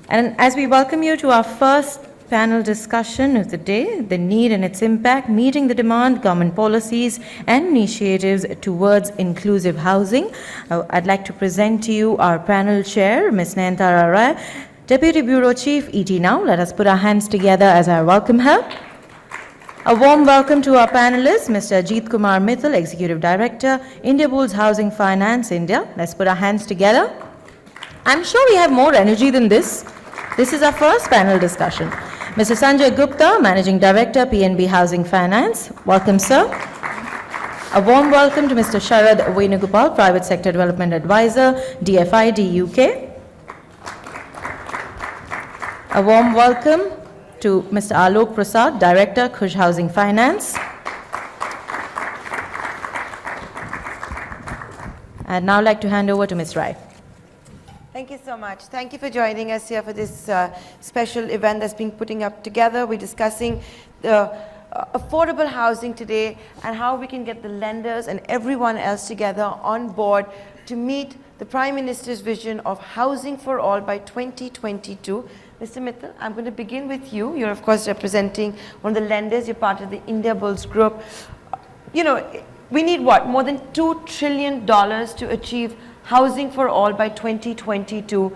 And as we welcome you to our first panel discussion of the day, the need and its impact, meeting the demand, government policies and initiatives towards inclusive housing, I'd like to present to you our panel chair, Ms. Nayantara Rai, Deputy Bureau Chief, ET Now. Let us put our hands together as I welcome her. A warm welcome to our panelists, Mr. Ajit Kumar Mittal, Executive Director, Indiabulls Housing Finance, India. Let's put our hands together. I'm sure we have more energy than this. This is our first panel discussion. Mr. Sanjaya Gupta, Managing Director, PNB Housing Finance. Welcome, sir. A warm welcome to Mr. Sharad Venugopal, Private Sector Development Advisor, DFID UK. A warm welcome to Mr. Alok Prasad, Director, Khush Housing Finance. I'd now like to hand over to Ms. Rai. Thank you so much. Thank you for joining us here for this special event that's being putting up together. We're discussing the affordable housing today and how we can get the lenders and everyone else together on board to meet the Prime Minister's vision of housing for all by 2022. Mr. Mittal, I'm going to begin with you. You're of course representing one of the lenders. You're part of the Indiabulls group. You know, we need what? More than $2 trillion to achieve housing for all by 2022.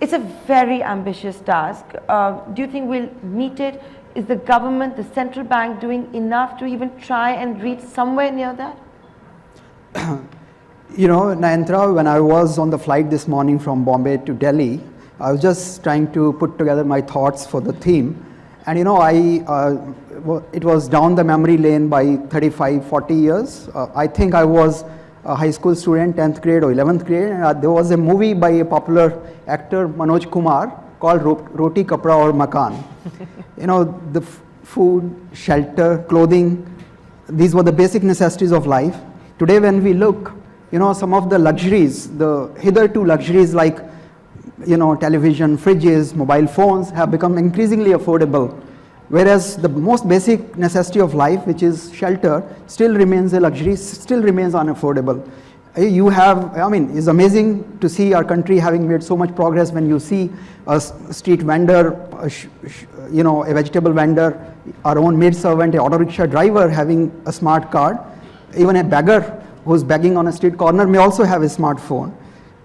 It's a very ambitious task. Do you think we'll meet it? Is the government, the central bank doing enough to even try and reach somewhere near that? You know, Nayantara, when I was on the flight this morning from Bombay to Delhi, I was just trying to put together my thoughts for the theme. And you know, it was down the memory lane by 35, 40 years. I think I was a high school student, 10th grade or 11th grade. And there was a movie by a popular actor, Manoj Kumar, called Roti, Kapra or Makan. You know, the food, shelter, clothing, these were the basic necessities of life. Today when we look, you know, some of the luxuries, the hitherto luxuries like, you know, television, fridges, mobile phones have become increasingly affordable. Whereas the most basic necessity of life, which is shelter, still remains a luxury, still remains unaffordable. You have, I mean, it's amazing to see our country having made so much progress when you see a street vendor, you know, a vegetable vendor, our own maid servant, an auto rickshaw driver having a smart card. Even a beggar who's begging on a street corner may also have a smartphone.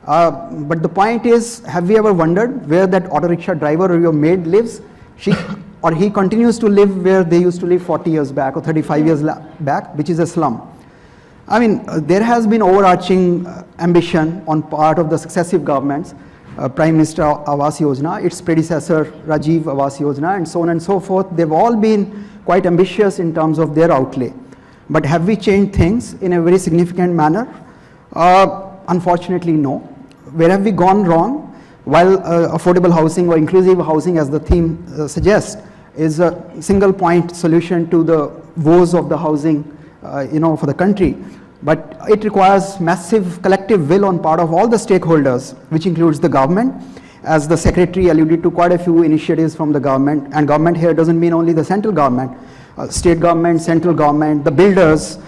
But the point is, have we ever wondered where that auto rickshaw driver or your maid lives? Or he continues to live where they used to live 40 years back or 35 years back, which is a slum. I mean, there has been overarching ambition on part of the successive governments, Prime Minister Awas Yojana, its predecessor Rajiv Awas Yojana, and so on and so forth. They've all been quite ambitious in terms of their outlay. But have we changed things in a very significant manner? Unfortunately, no. Where have we gone wrong? While affordable housing or inclusive housing, as the theme suggests, is a single point solution to the woes of the housing, you know, for the country. But it requires massive collective will on part of all the stakeholders, which includes the government. As the secretary alluded to, quite a few initiatives from the government, and government here doesn't mean only the central government, state government, central government, the builders.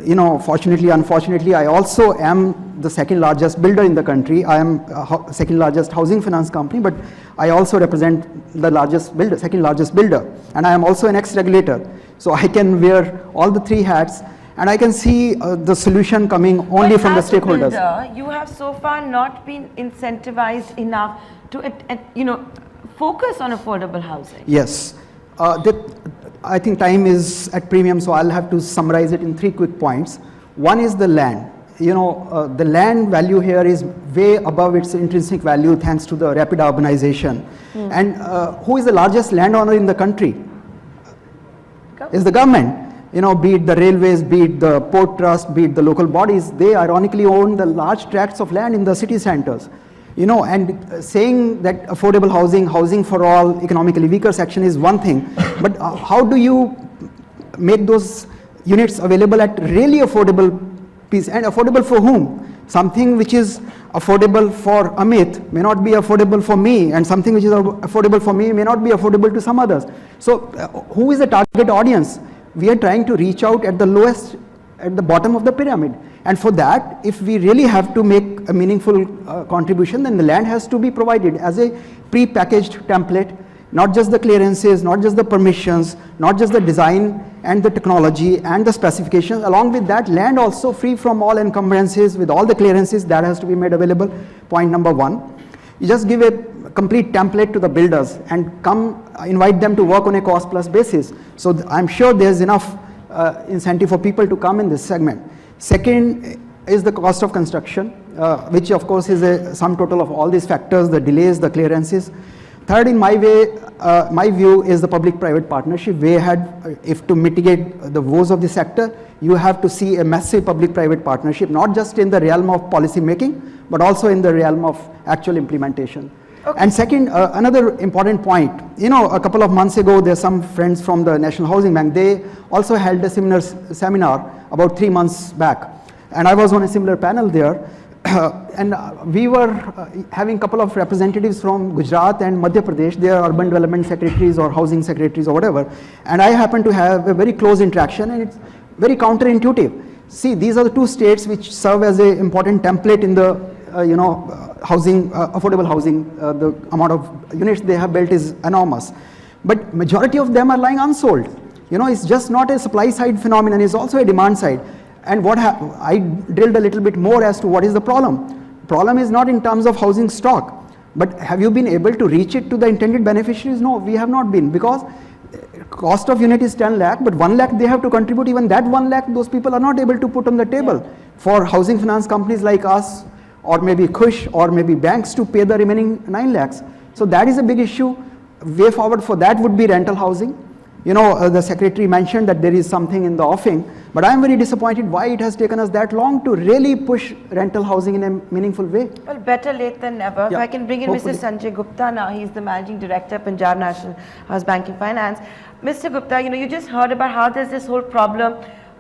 You know, fortunately, unfortunately, I also am the second largest builder in the country. I am second largest housing finance company, but I also represent the largest builder, second largest builder. And I am also an ex-regulator. So I can wear all the three hats, and I can see the solution coming only from the stakeholders. Builder, you have so far not been incentivized enough to, you know, focus on affordable housing. Yes. I think time is at premium, so I'll have to summarize it in 3 quick points. One is the land. You know, the land value here is way above its intrinsic value thanks to the rapid urbanization. And who is the largest landowner in the country? Is the government. You know, be it the railways, be it the port trust, be it the local bodies, they ironically own the large tracts of land in the city centers. You know, and saying that affordable housing, housing for all, economically weaker section is one thing, but how do you make those units available at really affordable piece, and affordable for whom? Something which is affordable for Amit may not be affordable for me, and something which is affordable for me may not be affordable to some others. So who is the target audience? We are trying to reach out at the lowest, at the bottom of the pyramid. And for that, if we really have to make a meaningful contribution, then the land has to be provided as a pre-packaged template, not just the clearances, not just the permissions, not just the design and the technology and the specifications. Along with that, land also free from all encumbrances with all the clearances that has to be made available. Point number one. You just give a complete template to the builders and come invite them to work on a cost plus basis. So I'm sure there's enough incentive for people to come in this segment. Second is the cost of construction, which of course is a sum total of all these factors, the delays, the clearances. Third, in my view, is the public-private partnership. Way ahead, if to mitigate the woes of the sector, you have to see a massive public-private partnership, not just in the realm of policy making, but also in the realm of actual implementation. Okay. And second, another important point, you know, a couple of months ago, there's some friends from the National Housing Bank, they also held a similar seminar about 3 months back. And I was on a similar panel there. And we were having a couple of representatives from Gujarat and Madhya Pradesh, they are urban development secretaries or housing secretaries or whatever. And I happened to have a very close interaction, and it's very counterintuitive. See, these are the two states which serve as an important template in the housing, affordable housing. The amount of units they have built is enormous, but majority of them are lying unsold. You know, it's just not a supply side phenomenon, it's also a demand side. And what I drilled a little bit more as to what is the problem. Problem is not in terms of housing stock, but have you been able to reach it to the intended beneficiaries? No, we have not been, because cost of unit is 10 lakh, but 1 lakh they have to contribute. Even that 1 lakh, those people are not able to put on the table for housing finance companies like us, or maybe Khush, or maybe banks to pay the remaining 9 lakhs. So that is a big issue. Way forward for that would be rental housing. You know, the secretary mentioned that there is something in the offing, but I am very disappointed why it has taken us that long to really push rental housing in a meaningful way. Well, better late than never. Yeah, if I can bring in hopefully. Mr. Sanjaya Gupta now, he's the Managing Director, Punjab National House Banking Finance. Mr. Gupta, you know, you just heard about how there's this whole problem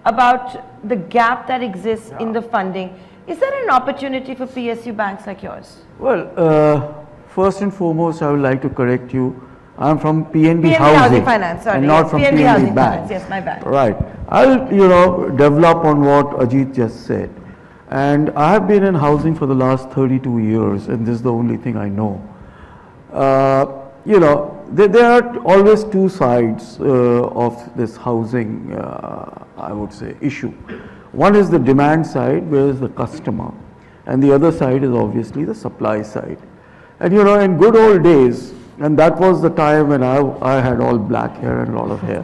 about the gap that exists in the funding. Is there an opportunity for PSU banks like yours? Well, first and foremost, I would like to correct you. I'm from PNB Housing Finance, sorry. And not from PNB Housing Bank. Finance, yes, my bad. Right. I'll, develop on what Ajit just said. And I have been in housing for the last 32 years, and this is the only thing I know. There are always two sides of this housing, I would say, issue. One is the demand side, where is the customer, and the other side is obviously the supply side. And in good old days, and that was the time when I had all black hair and a lot of hair.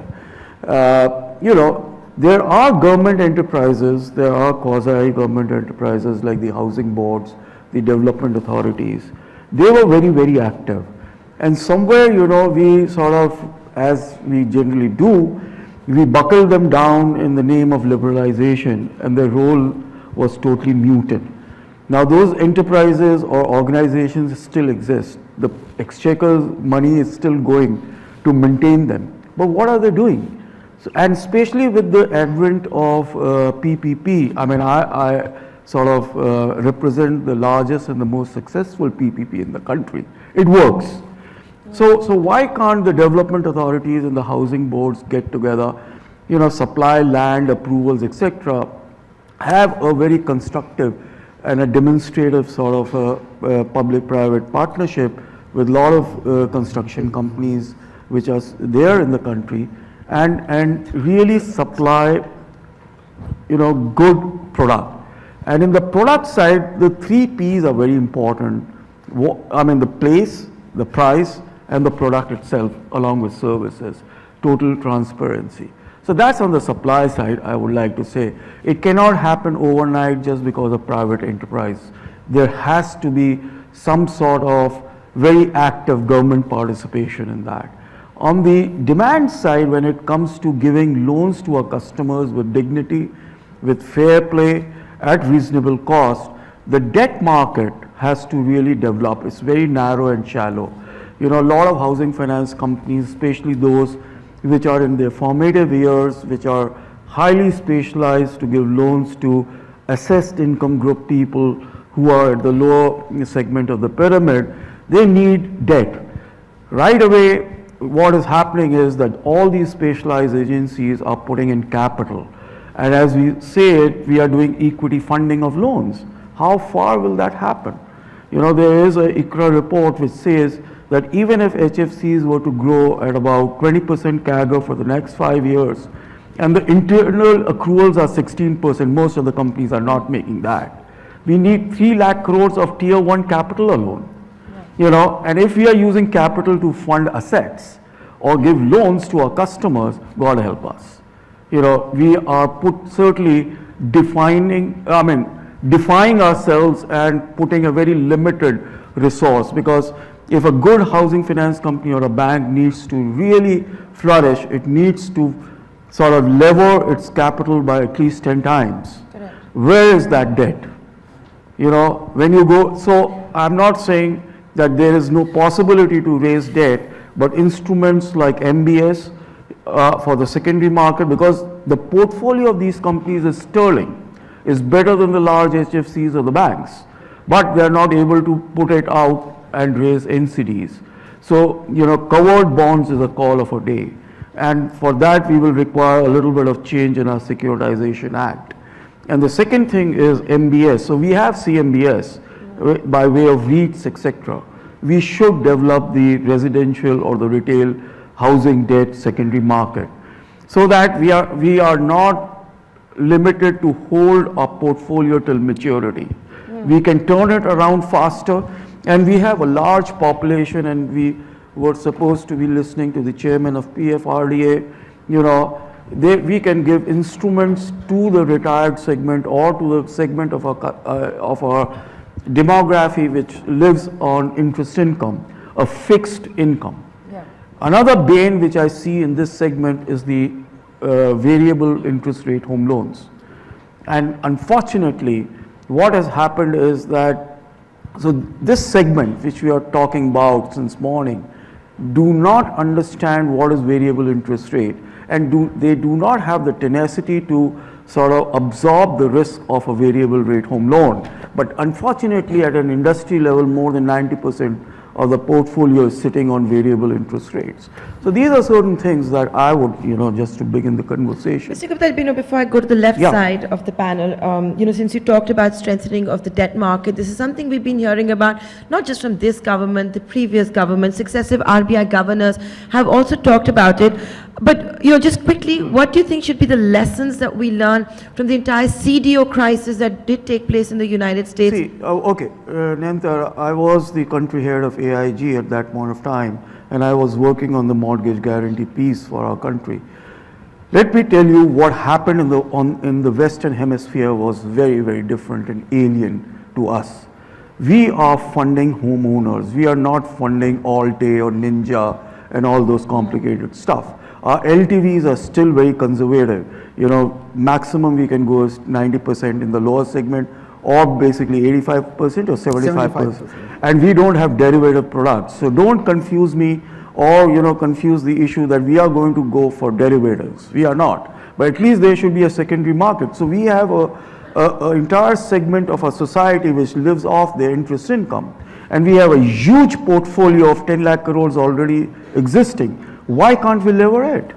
There are government enterprises, there are quasi-government enterprises like the housing boards, the development authorities. They were very, very active. And somewhere, we sort of, as we generally do, we buckled them down in the name of liberalization, and their role was totally muted. Now those enterprises or organizations still exist. The exchequer's money is still going to maintain them. But what are they doing? So, and especially with the advent of PPP, I mean, I sort of represent the largest and the most successful PPP in the country. It works. So why can't the development authorities and the housing boards get together, supply land approvals, etc., have a very constructive and a demonstrative sort of a public-private partnership with a lot of construction companies which are there in the country, and really supply, good product. And in the product side, the 3 P's are very important. The place, the price, and the product itself, along with services, total transparency. So that's on the supply side, I would like to say. It cannot happen overnight just because of private enterprise. There has to be some sort of very active government participation in that. On the demand side, when it comes to giving loans to our customers with dignity, with fair play, at reasonable cost, the debt market has to really develop. It's very narrow and shallow. A lot of housing finance companies, especially those which are in their formative years, which are highly specialized to give loans to assessed income group people who are at the lower segment of the pyramid, they need debt. Right away, what is happening is that all these specialized agencies are putting in capital. And as we say it, we are doing equity funding of loans. How far will that happen? You know, there is a ICRA report which says that even if HFCs were to grow at about 20% CAGR for the next 5 years, and the internal accruals are 16%, most of the companies are not making that. We need 3 lakh crores of tier 1 capital alone. You know, and if we are using capital to fund assets or give loans to our customers, God help us. You know, we are certainly defying ourselves and putting a very limited resource, because if a good housing finance company or a bank needs to really flourish, it needs to sort of lever its capital by at least 10 times. Correct. Where is that debt? You know, when you go, so I'm not saying that there is no possibility to raise debt, but instruments like MBS for the secondary market, because the portfolio of these companies is sterling, is better than the large HFCs or the banks, but they're not able to put it out and raise NCDs. So, you know, covered bonds is a call of a day. And for that, we will require a little bit of change in our Securitization Act. And the second thing is MBS. So we have CMBS by way of REITs, etc. We should develop the residential or the retail housing debt secondary market, so that we are not limited to hold our portfolio till maturity. We can turn it around faster, and we have a large population, and we were supposed to be listening to the chairman of PFRDA. You know, we can give instruments to the retired segment or to the segment of our demography which lives on interest income, a fixed income. Yeah. Another bane which I see in this segment is the variable interest rate home loans. And unfortunately, what has happened is that, so this segment which we are talking about since morning do not understand what is variable interest rate, and they do not have the tenacity to sort of absorb the risk of a variable rate home loan. But unfortunately, at an industry level, more than 90% of the portfolio is sitting on variable interest rates. So these are certain things that I would, you know, just to begin the conversation. Mr. Gupta, you know, before I go to the left Yeah. side of the panel, you know, since you talked about strengthening of the debt market, this is something we've been hearing about, not just from this government, the previous government, successive RBI governors have also talked about it. But, you know, just quickly, what do you think should be the lessons that we learn from the entire CDO crisis that did take place in the United States? See, Nayantara, I was the country head of AIG at that point of time, and I was working on the mortgage guarantee piece for our country. Let me tell you what happened in the Western Hemisphere was very, very different and alien to us. We are funding homeowners. We are not funding Alt-A or Ninja and all those complicated stuff. Our LTVs are still very conservative. You know, maximum we can go is 90% in the lower segment, or basically 85% or 75%. And we don't have derivative products. So don't confuse me or, you know, confuse the issue that we are going to go for derivatives. We are not. But at least there should be a secondary market. So we have a entire segment of our society which lives off their interest income. And we have a huge portfolio of 10 lakh crores already existing. Why can't we lever it?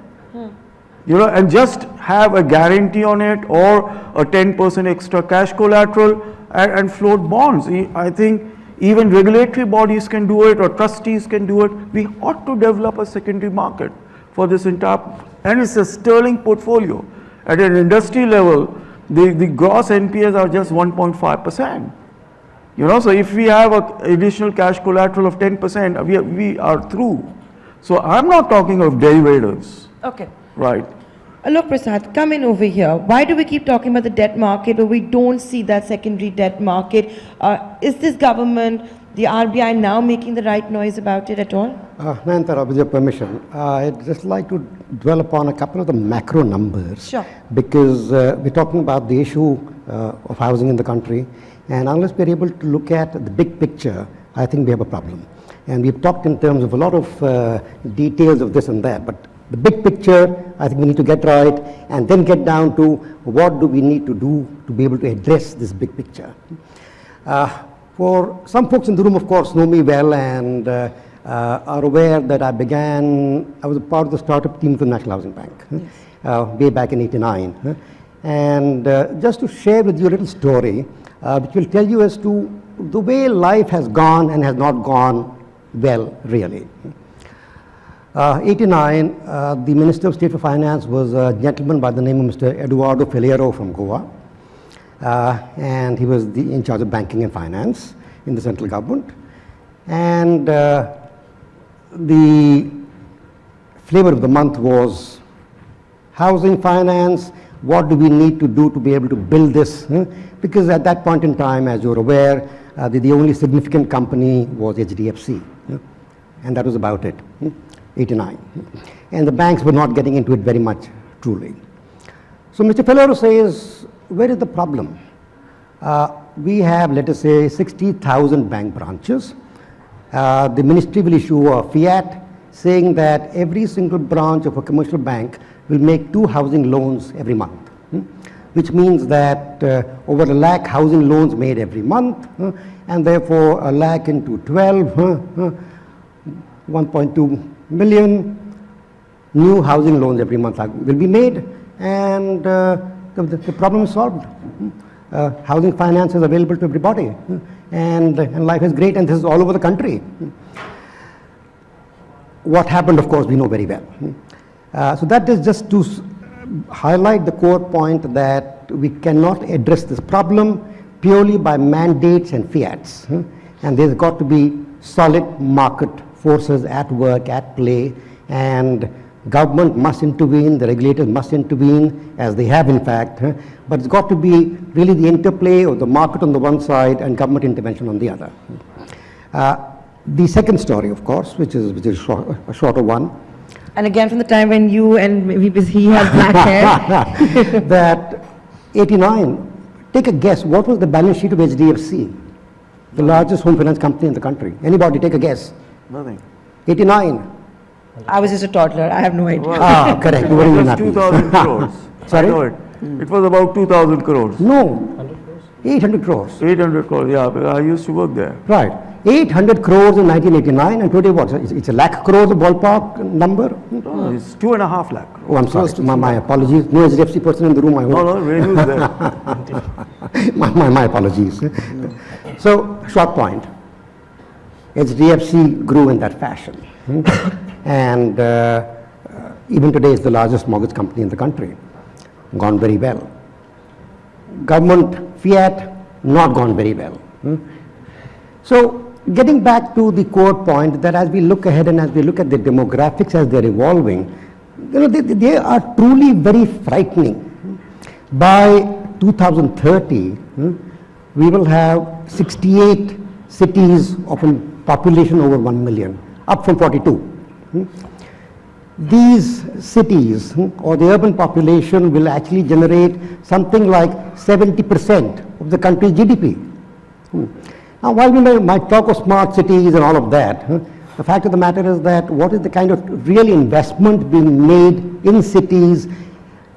You know, and just have a guarantee on it, or a 10% extra cash collateral and float bonds. I think even regulatory bodies can do it, or trustees can do it. We ought to develop a secondary market for this entire, and it's a sterling portfolio. At an industry level, the gross NPAs are just 1.5%. You know, so if we have an additional cash collateral of 10%, we are through. So I'm not talking of derivatives. Okay. Right. Alok Prasad, come in over here. Why do we keep talking about the debt market, but we don't see that secondary debt market? Is this government, the RBI, now making the right noise about it at all? Nayantara, with your permission, I'd just like to dwell upon a couple of the macro numbers. Sure. Because we're talking about the issue of housing in the country, and unless we're able to look at the big picture, I think we have a problem. And we've talked in terms of a lot of details of this and that, but the big picture, I think we need to get right, and then get down to what do we need to do to be able to address this big picture. For some folks in the room, of course, know me well and are aware that I was a part of the startup team for the National Housing Bank way back in '89. And just to share with you a little story, which will tell you as to the way life has gone and has not gone well, really. 89, the Minister of State for Finance was a gentleman by the name of Mr. Eduardo Feliero from Goa. And he was in charge of banking and finance in the central government. And the flavor of the month was housing finance. What do we need to do to be able to build this? Because at that point in time, as you're aware, the only significant company was HDFC. And that was about it, 89. And the banks were not getting into it very much, truly. So Mr. Feliero says, where is the problem? We have, let us say, 60,000 bank branches. The ministry will issue a fiat saying that every single branch of a commercial bank will make 2 housing loans every month, which means that over 1 lakh housing loans made every month, and therefore 1 lakh into 12, 1.2 million new housing loans every month will be made, and the problem is solved. Housing finance is available to everybody, and life is great, and this is all over the country. What happened, of course, we know very well. So that is just to highlight the core point that we cannot address this problem purely by mandates and fiats. And there's got to be solid market forces at work, at play, and government must intervene, the regulators must intervene, as they have in fact, but it's got to be really the interplay of the market on the one side and government intervention on the other. The second story, of course, which is a shorter one. And again, from the time when you and maybe he had black hair. That 89, take a guess, what was the balance sheet of HDFC, the largest home finance company in the country? Anybody take a guess? Nothing. 89. I was just a toddler, I have no idea. Correct. It was 2,000 crores. Sorry? I know it. It was about 2,000 crores. No, 800 crores. 800 crores, yeah, I used to work there. Right. 800 crores in 1989, and today what? It's a lakh crores, a ballpark number? No, it's 2.5 lakh. Oh, I'm sorry. My apologies. No HDFC person in the room, I hope. No, Renu's there. my apologies. So, short point. HDFC grew in that fashion. And even today is the largest mortgage company in the country. Gone very well. Government fiat, not gone very well. So, getting back to the core point that as we look ahead and as we look at the demographics as they're evolving, they are truly very frightening. By 2030, we will have 68 cities of a population over 1 million, up from 42. These cities or the urban population will actually generate something like 70% of the country's GDP. Now, while we might talk of smart cities and all of that, the fact of the matter is that what is the kind of real investment being made in cities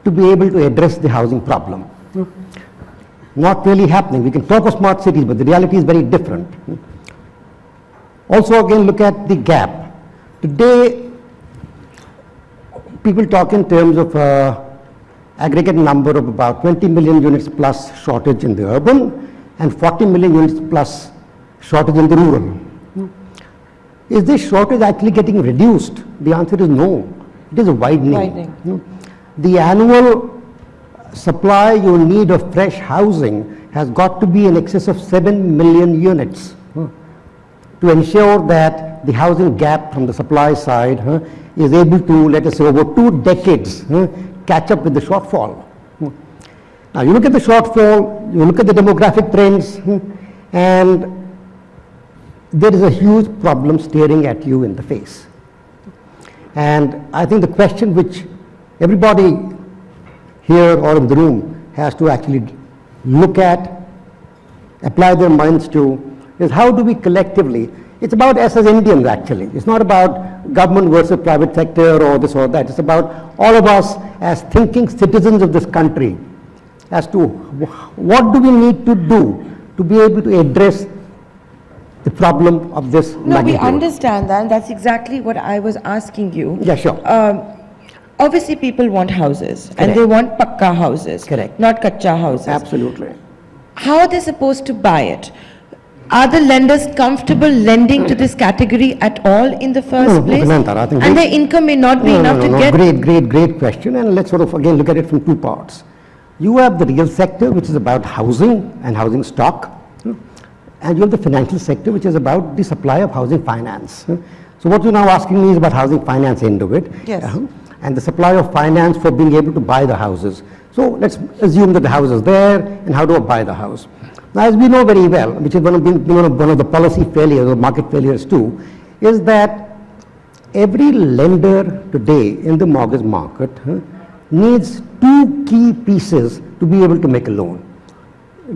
to be able to address the housing problem? Not really happening. We can talk of smart cities, but the reality is very different. Also, again, look at the gap. Today, people talk in terms of aggregate number of about 20 million units plus shortage in the urban and 40 million units plus shortage in the rural. Is this shortage actually getting reduced? The answer is no. It is widening. The annual supply you need of fresh housing has got to be in excess of 7 million units to ensure that the housing gap from the supply side is able to, let us say, over 2 decades catch up with the shortfall. Now, you look at the shortfall, you look at the demographic trends, and there is a huge problem staring at you in the face. And I think the question which everybody here or in the room has to actually look at, apply their minds to, is how do we collectively, it's about us as Indians actually, it's not about government versus private sector or this or that, it's about all of us as thinking citizens of this country as to what do we need to do to be able to address the problem of this No, magnitude. we understand that, and that's exactly what I was asking you. Yeah, sure. obviously people want houses and they want pakka houses. Correct. Not kacha houses. Absolutely. How are they supposed to buy it? Are the lenders comfortable lending to this category at all in the first place? Nandita, I think And we- their income may not be enough to get... Great question. And let's sort of again look at it from two parts. You have the real sector, which is about housing and housing stock. And you have the financial sector, which is about the supply of housing finance. So what you're now asking me is about housing finance end of it. Yes. And the supply of finance for being able to buy the houses. So let's assume that the house is there, and how do I buy the house? Now, as we know very well, which is one of the policy failures or market failures too, is that every lender today in the mortgage market needs two key pieces to be able to make a loan.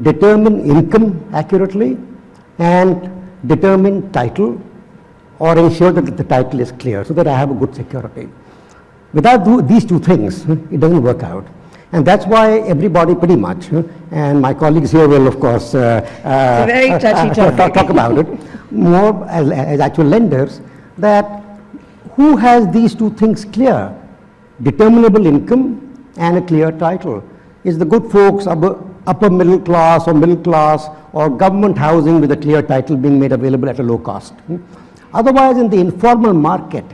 Determine income accurately and determine title, or ensure that the title is clear so that I have a good security. Without these two things, it doesn't work out. And that's why everybody pretty much, and my colleagues here will of course very touchy topic. talk about it, more as actual lenders, that who has these two things clear, determinable income and a clear title. Is the good folks upper middle class or government housing with a clear title being made available at a low cost. Otherwise, in the informal market,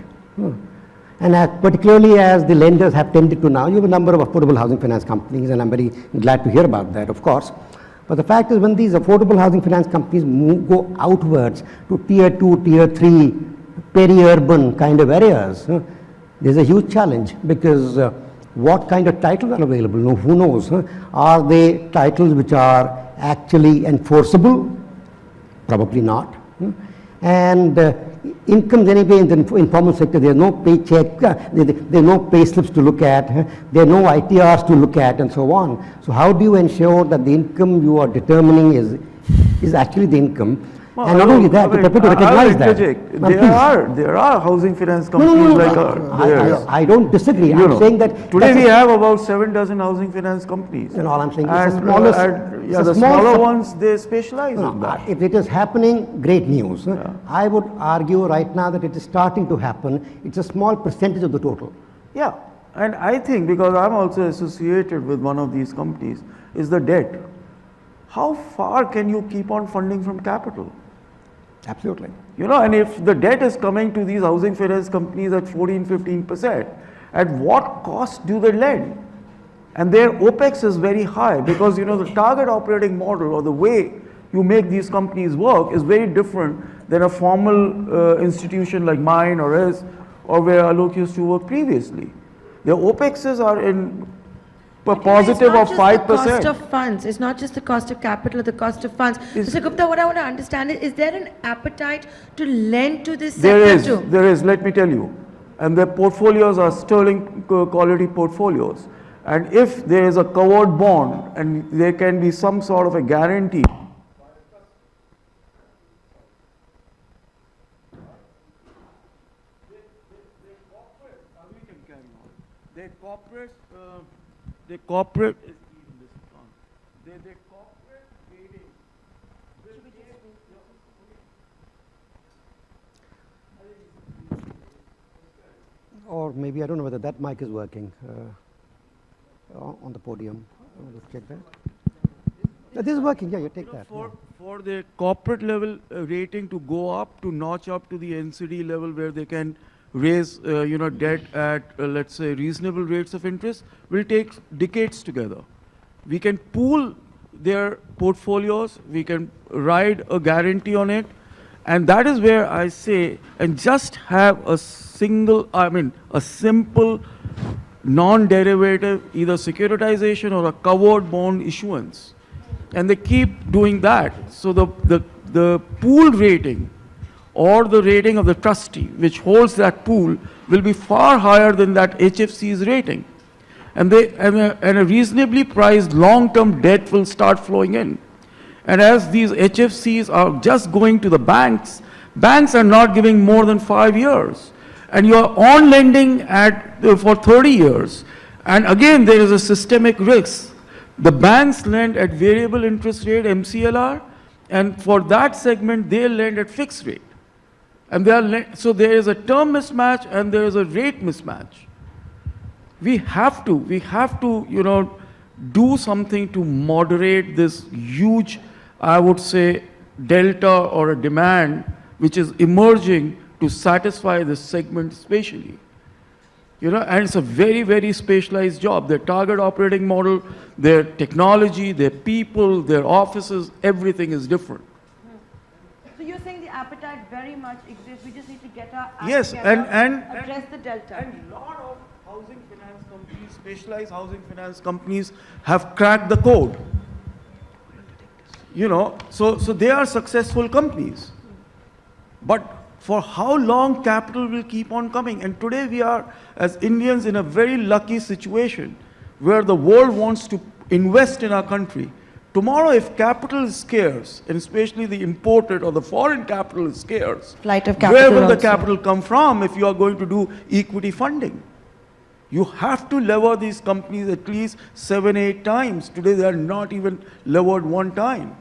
and particularly as the lenders have tended to now, you have a number of affordable housing finance companies, and I'm very glad to hear about that, of course. But the fact is, when these affordable housing finance companies go outwards to tier 2, tier 3, peri-urban kind of areas, there's a huge challenge, because what kind of titles are available? No, who knows? Are they titles which are actually enforceable? Probably not. And incomes anyway in the informal sector, there's no paycheck, there's no pay slips to look at, there are no ITRs to look at, and so on. So how do you ensure that the income you are determining is actually the income? Well, and not only that, you have to recognize that. There are housing finance companies like theirs. I don't disagree. You I'm know, saying that today we have about 7 dozen housing finance companies. And all I'm saying is And, the smallest, the smaller ones, they specialize in that. if it is happening, great news. I would argue right now that it is starting to happen. It's a small percentage of the total. Yeah, and I think, because I'm also associated with one of these companies, is the debt. How far can you keep on funding from capital? Absolutely. You know, and if the debt is coming to these housing finance companies at 14-15%, at what cost do they lend? And their OPEX is very high, because you know the target operating model or the way you make these companies work is very different than a formal institution like mine or his, or where Alok used to work previously. Their OPEXs are in positive of 5%. It's not just the cost of funds. It's not just the cost of capital or the cost of funds. Mr. Gupta, what I want to understand is there an appetite to lend to this sector too? There is, let me tell you. And their portfolios are sterling quality portfolios. And if there is a covered bond and there can be some sort of a guarantee, the corporate rating. Or maybe, I don't know whether that mic is working on the podium. Let's check that. This is working, yeah, you take that. For the corporate level rating to go up, to notch up to the NCD level where they can raise debt at let's say reasonable rates of interest, will take decades together. We can pool their portfolios, we can ride a guarantee on it, and that is where I say, and just have a simple non-derivative either securitization or a covered bond issuance, and they keep doing that. So the pool rating or the rating of the trustee which holds that pool will be far higher than that HFC's rating. And a reasonably priced long-term debt will start flowing in. And as these HFCs are just going to the banks, banks are not giving more than 5 years. And you are on lending for 30 years. And again, there is a systemic risk. The banks lend at variable interest rate, MCLR, and for that segment, they lend at fixed rate. And so there is a term mismatch and there is a rate mismatch. we have to, you know, do something to moderate this huge, I would say, delta or a demand which is emerging to satisfy this segment spatially. You know, and it's a very, very specialized job. Their target operating model, their technology, their people, their offices, everything is different. So you're saying the appetite very much exists, we just need to get our act Yes, together, and address the delta. And a lot of housing finance companies, specialized housing finance companies have cracked the code. You know, so they are successful companies. But for how long capital will keep on coming? And today we are, as Indians, in a very lucky situation where the world wants to invest in our country. Tomorrow, if capital is scarce, and especially the imported or the foreign capital is scarce, Flight of where capital will the also. capital come from if you are going to do equity funding? You have to lever these companies at least 7, 8 times. Today, they are not even levered one time.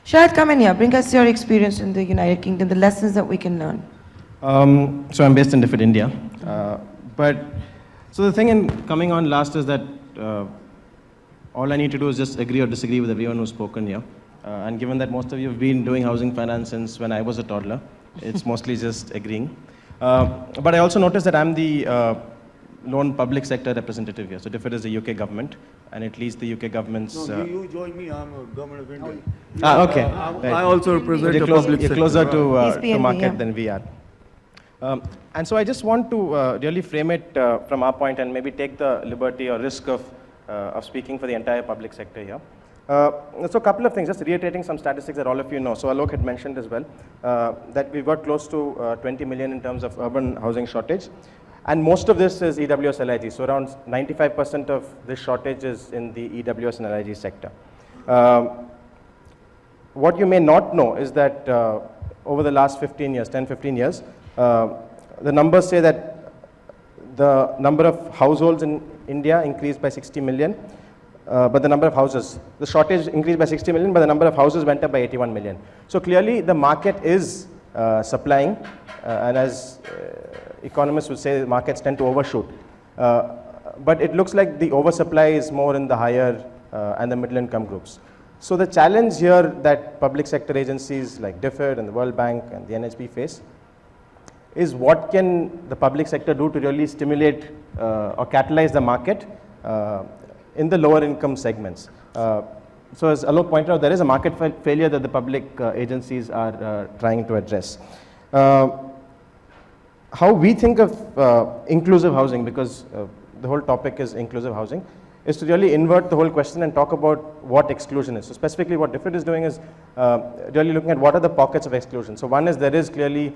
Sharad, come in here, bring us your experience in the United Kingdom, the lessons that we can learn. So I'm based in DFID, India. So the thing in coming on last is that all I need to do is just agree or disagree with everyone who's spoken here. And given that most of you have been doing housing finance since when I was a toddler, it's mostly just agreeing. But I also noticed that I'm the lone public sector representative here. So DFID is the UK government, and it leads the UK government's... No, you join me, I'm a government of India. Okay. I also represent You're, the public you're sector. closer to, He's to PNB, market yeah. than we are. And so I just want to really frame it from our point and maybe take the liberty or risk of speaking for the entire public sector here. So a couple of things, just reiterating some statistics that all of you know. So Alok had mentioned as well that we've got close to 20 million in terms of urban housing shortage. And most of this is EWS LIG. So around 95% of this shortage is in the EWS and LIG sector. What you may not know is that over the last 15 years, 10, 15 years, the numbers say that the number of households in India increased by 60 million, but the number of houses, the shortage increased by 60 million, but the number of houses went up by 81 million. So clearly the market is supplying, and as economists would say, the markets tend to overshoot. But it looks like the oversupply is more in the higher and the middle income groups. So the challenge here that public sector agencies like DFID and the World Bank and the NHB face is what can the public sector do to really stimulate or catalyze the market in the lower income segments. So as Alok pointed out, there is a market failure that the public agencies are trying to address. How we think of inclusive housing, because the whole topic is inclusive housing, is to really invert the whole question and talk about what exclusion is. So specifically what DFID is doing is really looking at what are the pockets of exclusion. So one is there is clearly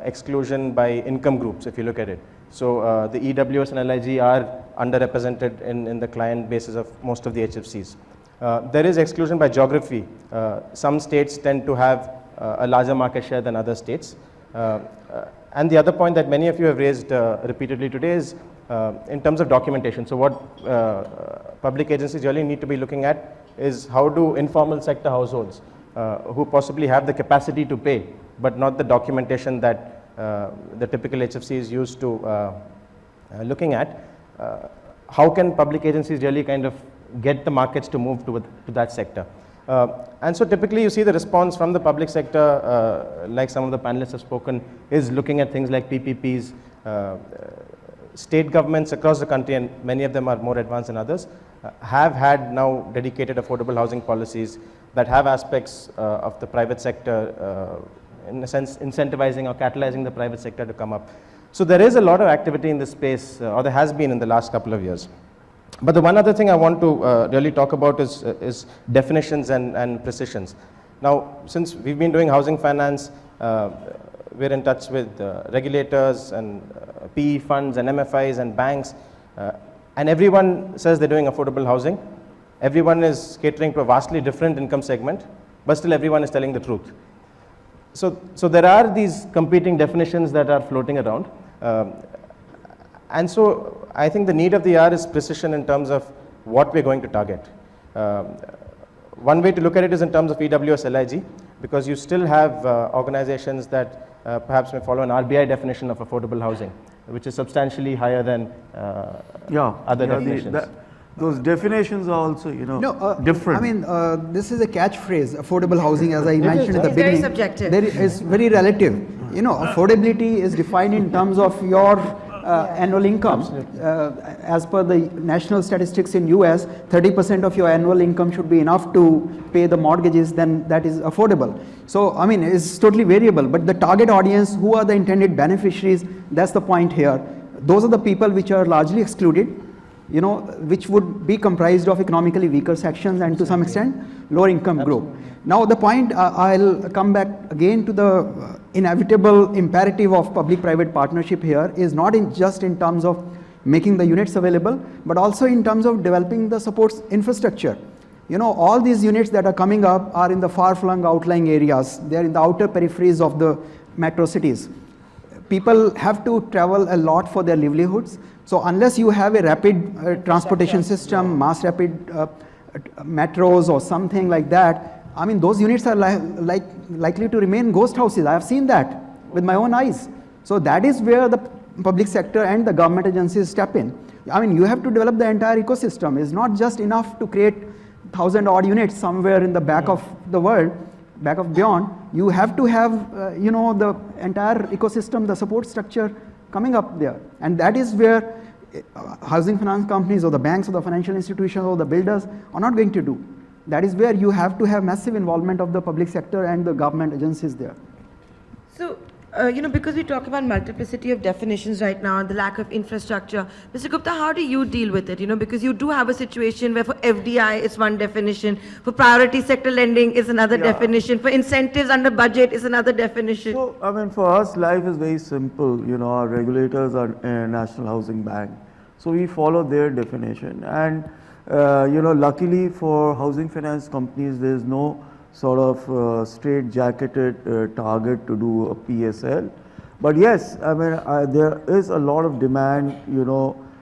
exclusion by income groups if you look at it. So the EWS and LIG are underrepresented in the client bases of most of the HFCs. There is exclusion by geography. Some states tend to have a larger market share than other states. And the other point that many of you have raised repeatedly today is in terms of documentation. So what public agencies really need to be looking at is how do informal sector households who possibly have the capacity to pay, but not the documentation that the typical HFC is used to looking at, how can public agencies really kind of get the markets to move to that sector? And so typically you see the response from the public sector, like some of the panelists have spoken, is looking at things like PPPs. State governments across the country, and many of them are more advanced than others, have had now dedicated affordable housing policies that have aspects of the private sector, in a sense incentivizing or catalyzing the private sector to come up. So there is a lot of activity in this space, or there has been in the last couple of years. But the one other thing I want to really talk about is definitions and precisions. Now, since we've been doing housing finance, we're in touch with regulators and PE funds and MFIs and banks, and everyone says they're doing affordable housing. Everyone is catering to a vastly different income segment, but still everyone is telling the truth. So there are these competing definitions that are floating around. And so I think the need of the hour is precision in terms of what we're going to target. One way to look at it is in terms of EWS LIG, because you still have organizations that perhaps may follow an RBI definition of affordable housing, which is substantially higher than other definitions. Those definitions are also, different. I mean, this is a catchphrase, affordable housing, as I mentioned at the It's very beginning. subjective. There is very relative. Affordability is defined in terms of your annual income. As per the national statistics in US, 30% of your annual income should be enough to pay the mortgages, then that is affordable. So, I mean, it's totally variable, but the target audience, who are the intended beneficiaries, that's the point here. Those are the people which are largely excluded, which would be comprised of economically weaker sections and to some extent lower income group. Now the point, I'll come back again to the inevitable imperative of public-private partnership here is not just in terms of making the units available, but also in terms of developing the support infrastructure. All these units that are coming up are in the far-flung outlying areas. They're in the outer peripheries of the metro cities. People have to travel a lot for their livelihoods. So unless you have a rapid transportation system, mass rapid metros or something like that, I mean, those units are likely to remain ghost houses. I have seen that with my own eyes. So that is where the public sector and the government agencies step in. I mean, you have to develop the entire ecosystem. It's not just enough to create 1,000 odd units somewhere in the back of the world, back of beyond. You have to have, the entire ecosystem, the support structure coming up there. And that is where housing finance companies or the banks or the financial institutions or the builders are not going to do. That is where you have to have massive involvement of the public sector and the government agencies there. So, because we talk about multiplicity of definitions right now and the lack of infrastructure, Mr. Gupta, how do you deal with it? Because you do have a situation where for FDI it's one definition, for priority sector lending is another definition, for incentives under budget is another definition. So, I mean, for us, life is very simple. Our regulators are National Housing Bank. So, we follow their definition. And, luckily for housing finance companies, there is no sort of straight-jacketed target to do a PSL. But yes, I mean, there is a lot of demand,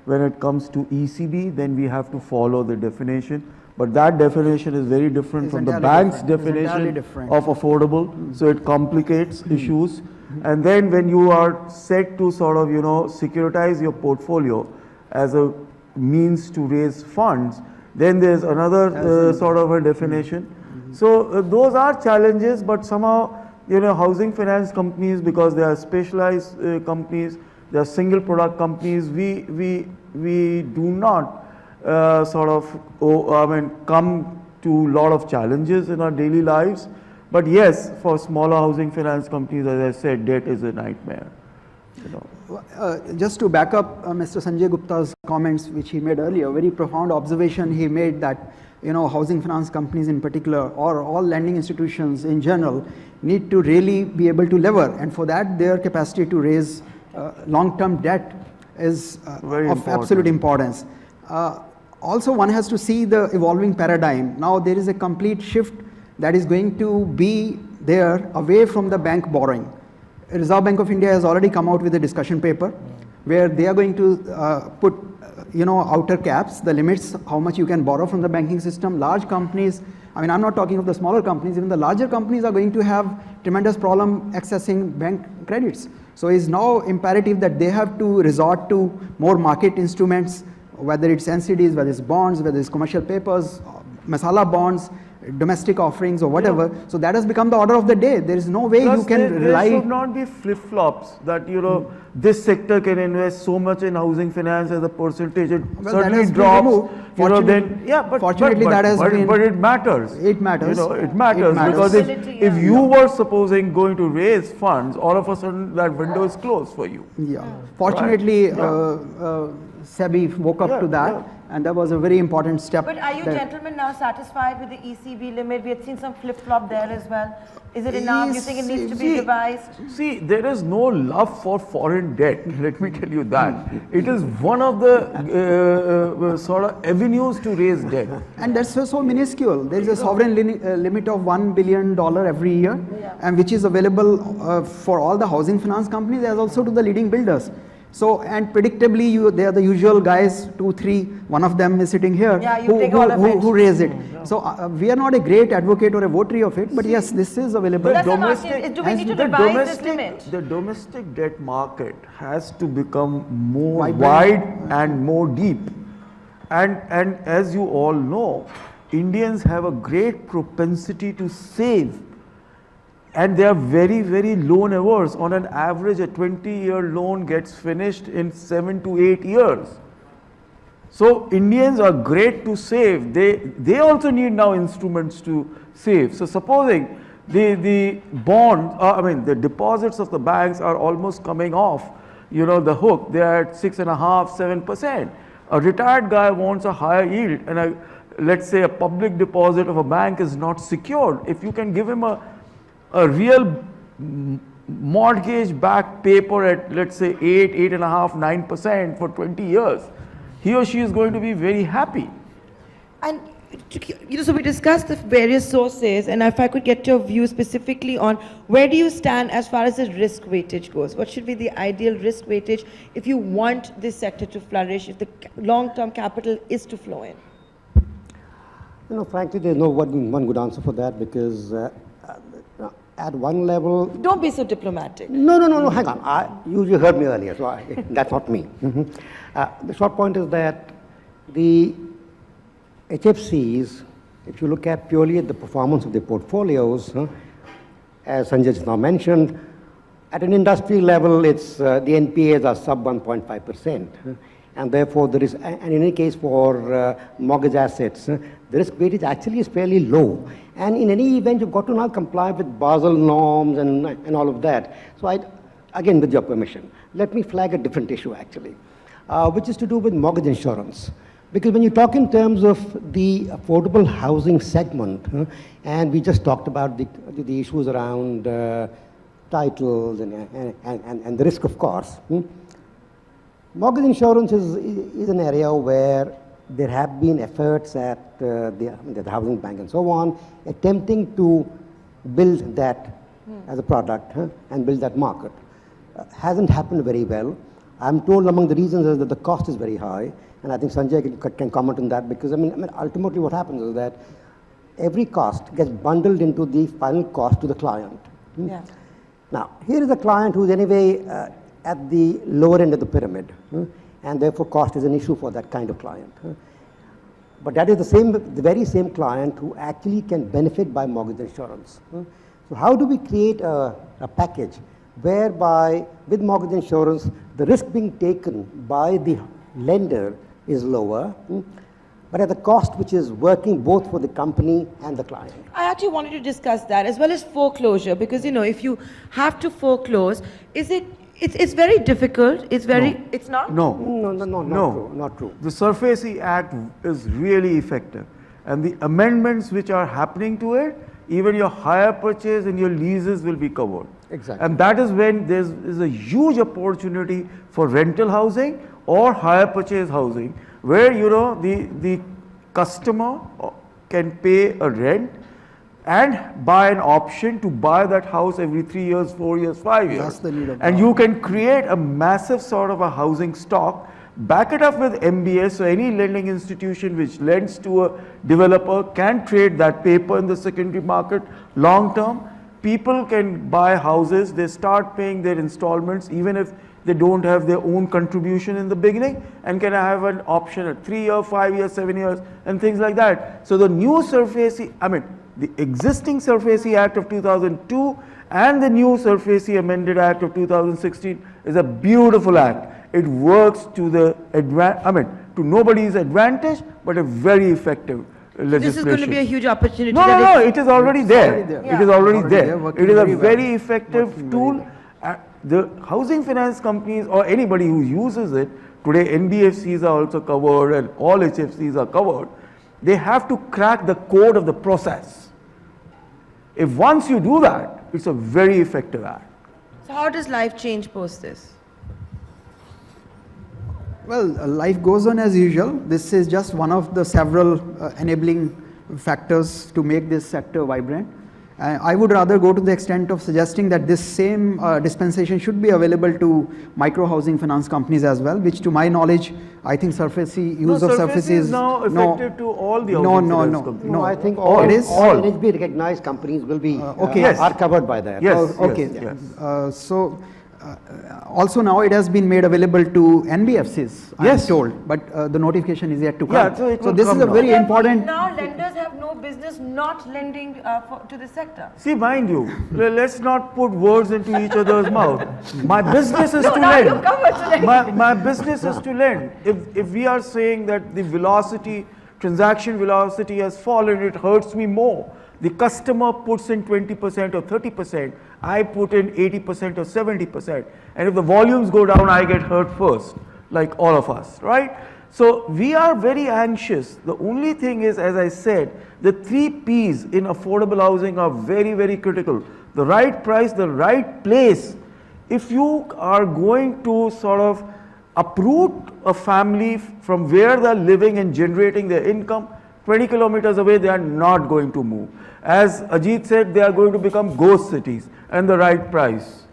when it comes to ECB, then we have to follow the definition. But that definition is very different from the bank's definition of affordable. So it complicates issues. And then when you are set to sort of, securitize your portfolio as a means to raise funds, then there's another sort of a definition. So those are challenges, but somehow, housing finance companies, because they are specialized companies, they are single product companies, we do not come to a lot of challenges in our daily lives. But yes, for smaller housing finance companies, as I said, debt is a nightmare. Just to back up Mr. Sanjay Gupta's comments, which he made earlier, very profound observation he made that housing finance companies in particular, or all lending institutions in general, need to really be able to lever, and for that their capacity to raise long-term debt is of absolute importance. Also, one has to see the evolving paradigm. Now there is a complete shift that is going to be there away from the bank borrowing. Reserve Bank of India has already come out with a discussion paper where they are going to put outer caps, the limits, how much you can borrow from the banking system. Large companies, I mean, I'm not talking of the smaller companies, even the larger companies are going to have tremendous problem accessing bank credits. So it's now imperative that they have to resort to more market instruments, whether it's NCDs, whether it's bonds, whether it's commercial papers, masala bonds, domestic offerings or whatever. So that has become the order of the day. There is no way you can rely. There should not be flip-flops that, this sector can invest so much in housing finance as a percentage. It certainly drops. Fortunately, that has been. But it matters. It matters. It matters because if you were supposing going to raise funds, all of a sudden that window is closed for you. Yeah. Fortunately, SEBI woke up to that. And that was a very important step. But are you gentlemen now satisfied with the ECB limit? We had seen some flip-flop there as well. Is it enough? You think it needs to be revised? See, there is no love for foreign debt, let me tell you that. It is one of the sort of avenues to raise debt. And that's so minuscule. There is a sovereign limit of $1 billion every year, and which is available for all the housing finance companies as also to the leading builders. So, and predictably, they are the usual guys, 2, 3, one of them is sitting here, Yeah, you take all of it. who raise it. So, we are not a great advocate or a votary of it, but yes, this is available. That's what I'm asking, do we need to revise this limit? The domestic debt market has to become more Vibrant. wide and more deep. And as you all know, Indians have a great propensity to save. And they are very, very loan averse. On an average, a 20-year loan gets finished in 7 to 8 years. So Indians are great to save. They also need now instruments to save. So supposing the bonds, the deposits of the banks are almost coming off, the hook. They are at 6.5%, 7%. A retired guy wants a higher yield, and let's say a public deposit of a bank is not secured. If you can give him a real mortgage-backed paper at, let's say, 8.5%, 9% for 20 years, he or she is going to be very happy. And so we discussed the various sources, and if I could get your view specifically on where do you stand as far as the risk weightage goes? What should be the ideal risk weightage if you want this sector to flourish, if the long-term capital is to flow in? Frankly, there's no one good answer for that, because at one level... Don't be so diplomatic. No, hang on. You heard me earlier, so that's not me. The short point is that the HFCs, if you look at purely at the performance of their portfolios, as Sanjay just now mentioned, at an industry level, it's the NPAs are sub 1.5%. And therefore, there is, and in any case for mortgage assets, the risk weightage actually is fairly low. And in any event, you've got to now comply with Basel norms and all of that. So again, with your permission, let me flag a different issue actually, which is to do with mortgage insurance. Because when you talk in terms of the affordable housing segment, and we just talked about the issues around titles and the risk of course, mortgage insurance is an area where there have been efforts at the housing bank and so on, attempting to build that as a product and build that market. Hasn't happened very well. I'm told among the reasons is that the cost is very high, and I think Sanjay can comment on that, because ultimately what happens is that every cost gets bundled into the final cost to the client. Yeah. Now, here is a client who's anyway at the lower end of the pyramid, and therefore cost is an issue for that kind of client. But that is the very same client who actually can benefit by mortgage insurance. So how do we create a package whereby with mortgage insurance, the risk being taken by the lender is lower, but at the cost which is working both for the company and the client? I actually wanted to discuss that as well as foreclosure, because if you have to foreclose, it's very difficult. It's not? No, not true. The SURFACE Act is really effective, and the amendments which are happening to it, even your hire purchase and your leases will be covered. Exactly. And that is when there is a huge opportunity for rental housing or hire purchase housing, where the customer can pay a rent and buy an option to buy that house every 3 years, 4 years, 5 years. That's the need of and you can create a massive sort of a housing stock, back it up with MBS, so any lending institution which lends to a developer can trade that paper in the secondary market long term. People can buy houses, they start paying their installments even if they don't have their own contribution in the beginning, and can have an option at 3 years, 5 years, 7 years, and things like that. So the new the existing SURFACE Act of 2002 and the new SURFACE Amended Act of 2016 is a beautiful act. It works to to nobody's advantage, but a very effective legislation. This is going to be a huge opportunity. No, it is already there. Yeah. It is already there. working It is a very well. very effective tool. The housing finance companies or anybody who uses it, today NBFCs are also covered and all HFCs are covered. They have to crack the code of the process. If once you do that, it's a very effective act. So how does life change post this? Well, life goes on as usual. This is just one of the several enabling factors to make this sector vibrant. I would rather go to the extent of suggesting that this same dispensation should be available to micro housing finance companies as well, which to my knowledge, I think use of surface is now effective to all the housing finance companies. No, I think all, it is? all NHB recognized companies will be yes. are covered by that. Yes. Okay. Yes. So also now it has been made available to NBFCs, I am Yes. told, but the notification is yet to come. Yeah, so it will this come is a now. very Therefore, important. Now lenders have no business not lending to the sector. See, mind you, let's not put words into each other's mouth. My business is to now lend. you covered today. My business is to lend. If we are saying that the velocity, transaction velocity has fallen, it hurts me more. The customer puts in 20% or 30%, I put in 80% or 70%. And if the volumes go down, I get hurt first, like all of us, right? So we are very anxious. The only thing is, as I said, the 3 Ps in affordable housing are very, very critical. The right price, the right place. If you are going to sort of uproot a family from where they're living and generating their income, 20 kilometers away, they are not going to move. As Ajit said, they are going to become ghost cities and the right price.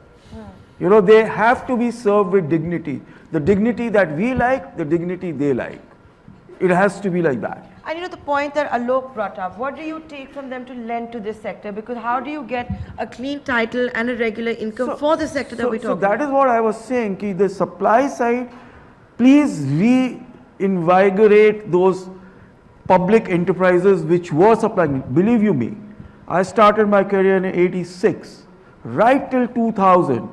You know, they have to be served with dignity. The dignity that we like, the dignity they like. It has to be like that. And you know the point that Alok brought up, what do you take from them to lend to this sector? Because how do you get a clean title and a regular income for the sector that we're talking So that about? is what I was saying, ki the supply side, please reinvigorate those public enterprises which were supplying. Believe you me, I started my career in 86, right till 2000,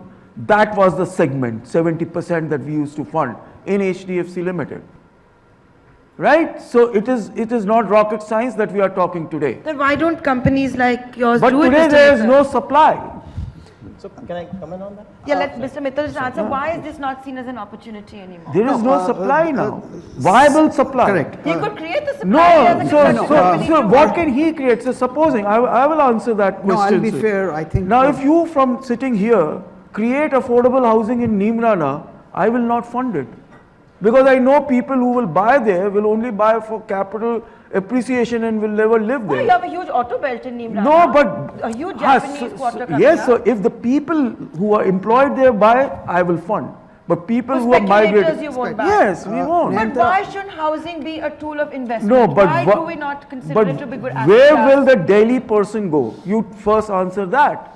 that was the segment, 70% that we used to fund in HDFC Limited. Right? So it is not rocket science that we are talking today. Then why don't companies like yours But do it? today Mr. there is Mittal? no supply. So can I comment on that? Yeah, let Mr. Mittal just answer. Why is this not seen as an opportunity anymore? There is no supply now. Viable supply. Correct. He could create the supply No, as a construction company so to what work. can he create? So supposing, I will answer that No, question. I'll be sir. fair, I think. Now if you from sitting here create affordable housing in Neemrana, I will not fund it. Because I know people who will buy there will only buy for capital appreciation and will never live Well, there. you have a huge auto belt in Neemrana. No, but a huge Ah, Japanese quarter coming yes, up. so if the people who are employed there buy, I will fund. But people For who are speculators migrated, you won't buy. yes, we won't. But why shouldn't housing be a tool of investment? No, but why wha- do we not consider but it to be good asset where class? will the Delhi person go? You first answer that.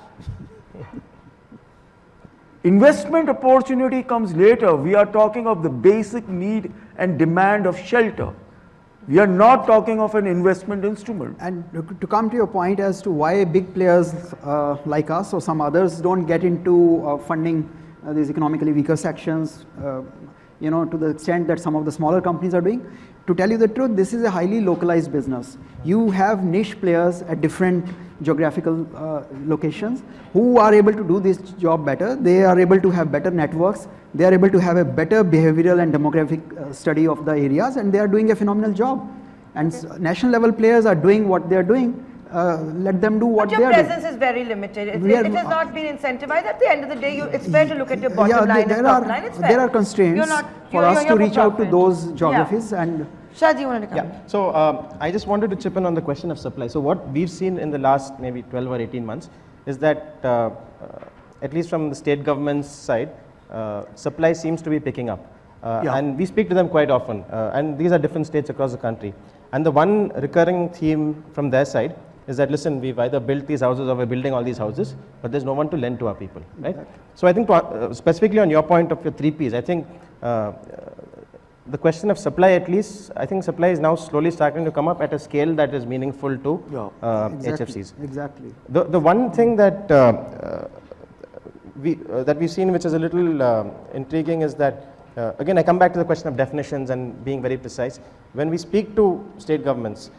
Investment opportunity comes later. We are talking of the basic need and demand of shelter. We are not talking of an investment instrument. And to come to your point as to why big players like us or some others don't get into funding these economically weaker sections, you know, to the extent that some of the smaller companies are doing, to tell you the truth, this is a highly localized business. You have niche players at different geographical locations who are able to do this job better. They are able to have better networks. They are able to have a better behavioral and demographic study of the areas, and they are doing a phenomenal job. And national level players are doing what they are doing. Let them do what But they your are doing. presence is very limited. It We are- has not been incentivized. At the end of the day, it's fair to look at your bottom Yeah, line there and top are- line. It's fair. there are constraints You're not, for you're us here to for reach out to profit. those Yeah. geographies. And Sharad, you wanted to come? Yeah, so I just wanted to chip in on the question of supply. So what we've seen in the last maybe 12 or 18 months is that at least from the state government's side, supply seems to be picking up. Yeah. And we speak to them quite often, and these are different states across the country. And the one recurring theme from their side is that, listen, we've either built these houses or we're building all these houses, but there's no one to lend to our people, right? So I think specifically on your point of your 3 Ps, I think the question of supply, at least, I think supply is now slowly starting to come up at a scale that is meaningful to HFCs. Exactly. The one thing that we've seen, which is a little intriguing, is that again I come back to the question of definitions and being very precise. When we speak to state governments,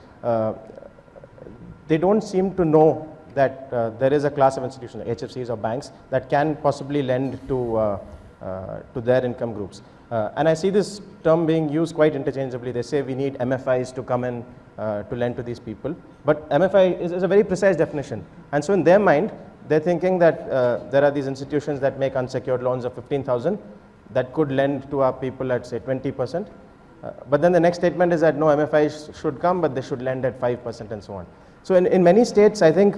they don't seem to know that there is a class of institutions, HFCs or banks, that can possibly lend to their income groups. And I see this term being used quite interchangeably. They say we need MFIs to come in to lend to these people. But MFI is a very precise definition. And so in their mind, they're thinking that there are these institutions that make unsecured loans of 15,000 that could lend to our people at say 20%. But then the next statement is that no, MFIs should come, but they should lend at 5% and so on. So in many states, I think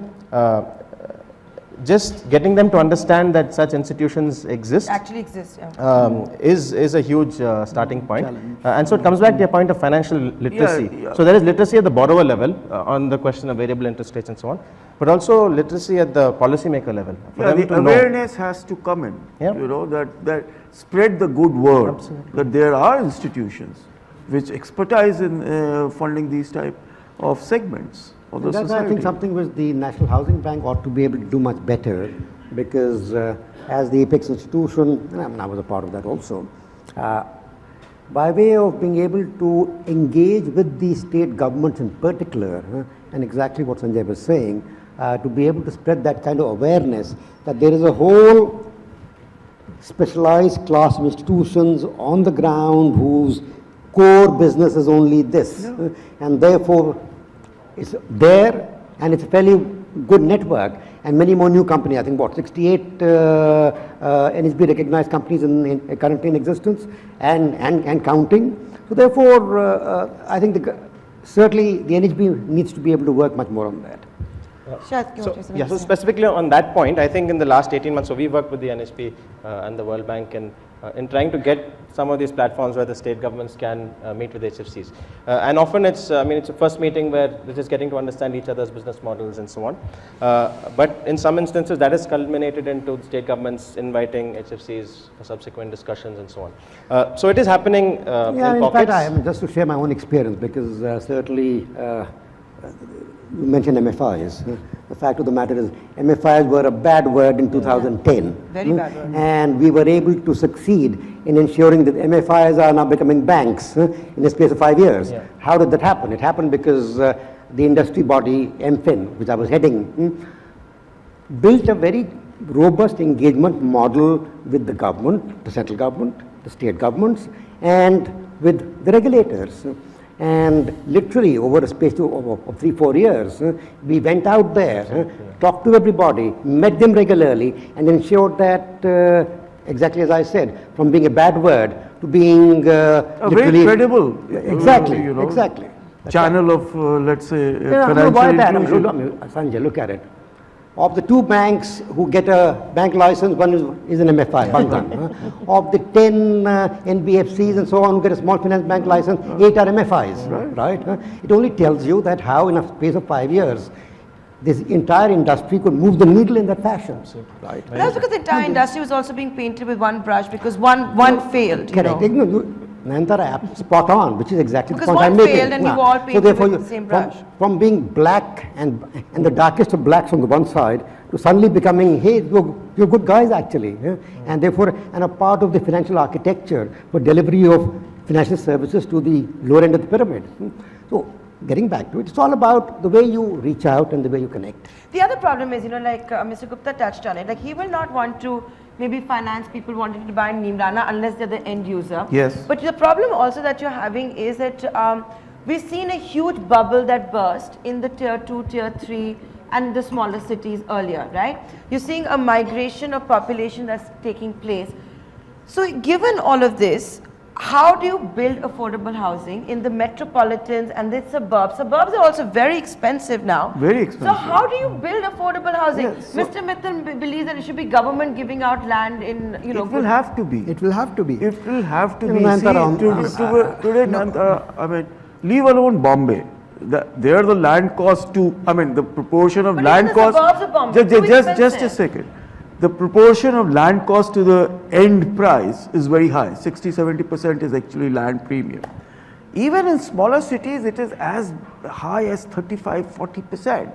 just getting them to understand that such institutions exist Actually exists, yeah. is a huge starting point. And so it comes back to your point of financial literacy. Yeah. So there is literacy at the borrower level on the question of variable interest rates and so on, but also literacy at the policymaker level. For Yeah, them the to know. awareness has to come in, Yeah. you know, that spread the good word, that there are institutions which expertise in funding these type of segments of the That's, I society. think, something which the National Housing Bank ought to be able to do much better, because as the apex institution, and I mean, I was a part of that also, by way of being able to engage with the state governments in particular, and exactly what Sanjay was saying, to be able to spread that kind of awareness that there is a whole specialized class of institutions on the ground whose core business is only this, and therefore it's there, and it's a fairly good network, and many more new companies. I think what 68 NHB recognized companies currently in existence and counting. So therefore, I think certainly the NHB needs to be able to work much more on that. Sharad, So specifically on that point, I think in the last 18 months, so we worked with the NHB and the World Bank in trying to get some of these platforms where the state governments can meet with HFCs. And often it's a first meeting where they're just getting to understand each other's business models and so on. But in some instances, that has culminated into state governments inviting HFCs for subsequent discussions and so on. So it is happening Yeah, in in pockets. fact, I mean, just to share my own experience, because certainly you mentioned MFIs. The fact of the matter is, MFIs were a bad word in 2010. Very bad word. And we were able to succeed in ensuring that MFIs are now becoming banks in a space of 5 years. Yeah. How did that happen? It happened because the industry body, MFIN, which I was heading, built a very robust engagement model with the government, the central government, the state governments, and with the regulators. And literally over a space of 3-4 years, we went out there, talked to everybody, met them regularly, and ensured that, exactly as I said, from being a bad word to being a very credible, exactly, you know, exactly. channel of, let's say, Yeah, financial why that? I mean, inclusion. Sanjay, look at it. Of the 2 banks who get a bank license, one is an MFI, Bandhan. Of the 10 NBFCs and so on who get a small finance bank license, 8 are MFIs, right? It only tells you that how in a space of 5 years, this entire industry could move the needle in that fashion, right? But that's because the entire industry was also being painted with one brush because one failed. Correct. You know? Nayantara, spot on, which is exactly Because the point I'm one making. failed and we've all painted So therefore, with the same brush. From being black and the darkest of blacks on the one side to suddenly becoming, hey, you're good guys actually, and therefore, and a part of the financial architecture for delivery of financial services to the lower end of the pyramid. So getting back to it, it's all about the way you reach out and the way you connect. The other problem is, like Mr. Gupta touched on it, like he will not want to maybe finance people wanting to buy Neemrana unless they're the end user. Yes. But the problem also that you're having is that we've seen a huge bubble that burst in the tier 2, tier 3 and the smaller cities earlier, right? You're seeing a migration of population that's taking place. So given all of this, how do you build affordable housing in the metropolitans and the suburbs? Suburbs are also very expensive now. Very expensive. So how do you build affordable housing? Yes, so- Mr. Mittal believes that it should be government giving out land in, It will have to be. It will have to be. It will have to You be. know, See, Nayantara, today, Nayantara, I mean, leave alone Bombay. There the land cost to, I mean, the proportion of But land even the cost. suburbs of Bombay, too just a expensive. second. The proportion of land cost to the end price is very high. 60-70% is actually land premium. Even in smaller cities, it is as high as 35-40%.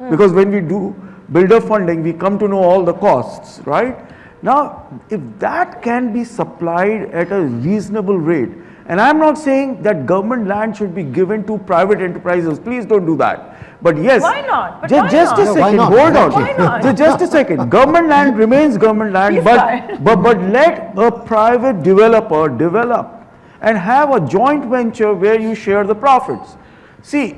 Because when we do builder funding, we come to know all the costs, right? Now, if that can be supplied at a reasonable rate, and I'm not saying that government land should be given to private enterprises, please don't do that. But yes, Why not? But just why a not? Why second, not? hold on. Why not? Just a second. Government land remains government land, Please but let a private developer develop and have a joint venture where you share the profits. See,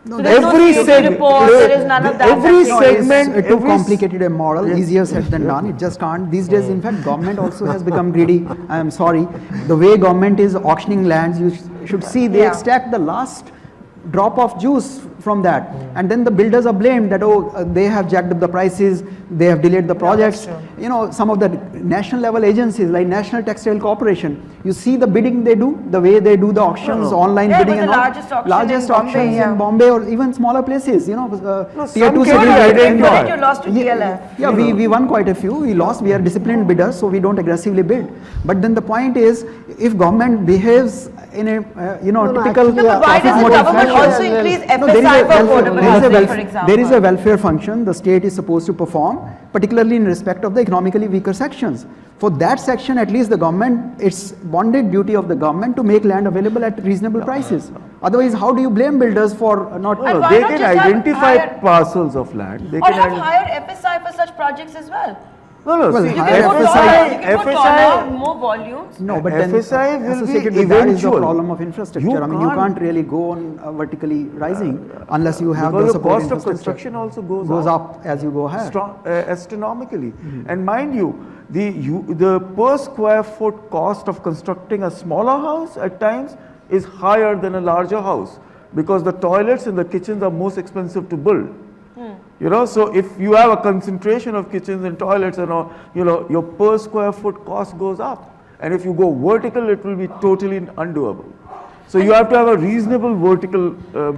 So there's no every safety segment, report, there is none of that. every That's it. segment, It's too every complicated a model, easier said than done. It just can't. These days, in fact, government also has become greedy. I am sorry. The way government is auctioning lands, you should see they Yeah. extract the last drop of juice from that. And then the builders are blamed that, oh, they have jacked up the prices, they have delayed the projects. You know, some of the national level agencies like National Textile Corporation, you see the bidding they do, the way they do the auctions, online Yeah, bidding it was and the all. largest auction Largest in Bombay, auctions yeah. in Bombay or even smaller places, you know, tier some 2 can be cities. identified. You lost to DLF. Yeah, we won quite a few. We lost. We are disciplined bidders, so we don't aggressively bid. But then the point is, if government behaves in a typical actually, But why profit does the motive government fashion- also increase No, there is FSI a for welfare- affordable there is a housing, for welfare- example? There is a welfare function the state is supposed to perform, particularly in respect of the economically weaker sections. For that section, at least the government, it's bonded duty of the government to make land available at reasonable prices. Otherwise, how do you blame builders for not? And why They not can just have identify higher- parcels of land. They Or can have ident- higher FSI for such projects as well. No, Well, see, You higher can put FSI taller, you can put FSI taller, more volumes. No, but then FSI will be associated with that is the eventual. problem of infrastructure. You I mean, you can't- can't really go on vertically rising unless you have because the the support cost of infrastructure. construction also goes up as you go higher. astronomically. And mind you, the per square foot cost of constructing a smaller house at times is higher than a larger house because the toilets and the kitchens are most expensive to build. You know, so if you have a concentration of kitchens and toilets and all, you know, your per square foot cost goes up. And if you go vertical, it will be totally undoable. So you have to have a reasonable vertical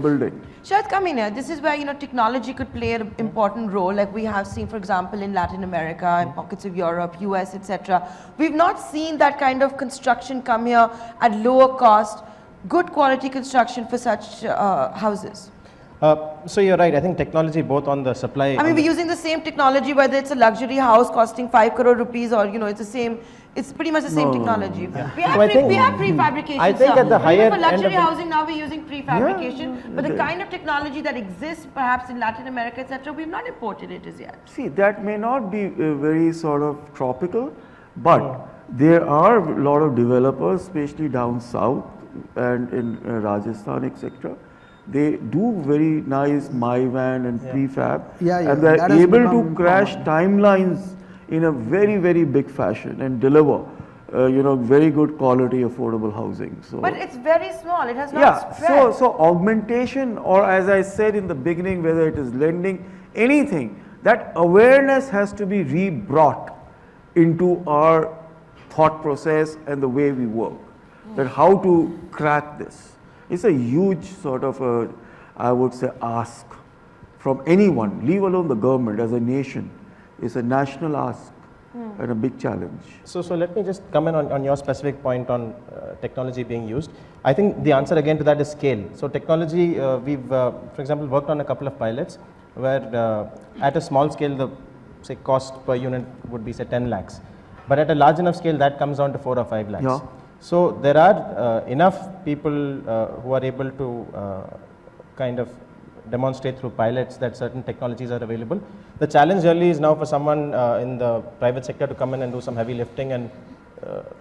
building. Sharad, come in here. This is where, technology could play an important role, like we have seen, for example, in Latin America and pockets of Europe, US, etc. We've not seen that kind of construction come here at lower cost, good quality construction for such houses. So you're right. I think technology both on the supply. I mean, we're using the same technology, whether it's a luxury house costing 5 crore rupees or, it's the same, it's pretty much the same technology. We have, So I think- we have prefabrication, I think sir. at the Even higher for end luxury of the- housing, now we're using prefabrication, but the kind of technology that exists perhaps in Latin America, etc., we've not imported it as yet. See, that may not be very sort of tropical, but there are a lot of developers, especially down south and in Rajasthan, etc. They do very nice MyVan and prefab, Yeah, and that they're has able to become crash common. timelines in a very, very big fashion and deliver, very good quality affordable housing. So. But it's very small, it has not Yeah, spread. so augmentation, or as I said in the beginning, whether it is lending, anything, that awareness has to be re-brought into our thought process and the way we work, that how to crack this. It's a huge sort of I would say, ask from anyone, leave alone the government as a nation. It's a national ask and a big challenge. So let me just come in on your specific point on technology being used. I think the answer again to that is scale. So technology, we've, for example, worked on a couple of pilots where at a small scale, the say cost per unit would be say 10 lakhs. But at a large enough scale, that comes down to 4 or 5 lakhs. Yeah. So there are enough people who are able to kind of demonstrate through pilots that certain technologies are available. The challenge really is now for someone in the private sector to come in and do some heavy lifting and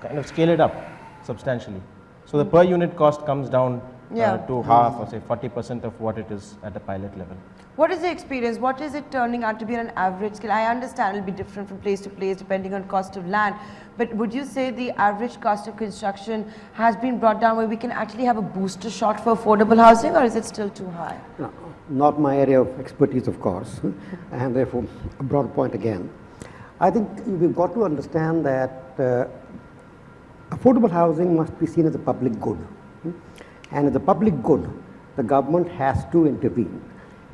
kind of scale it up substantially. So the per unit cost comes down to half or say 40% of what it is at a pilot level. What is the experience? What is it turning out to be on an average scale? I understand it will be different from place to place depending on cost of land, but would you say the average cost of construction has been brought down where we can actually have a booster shot for affordable housing, or is it still too high? No, not my area of expertise, of course, and therefore a broad point again. I think we've got to understand that affordable housing must be seen as a public good, and as a public good, the government has to intervene.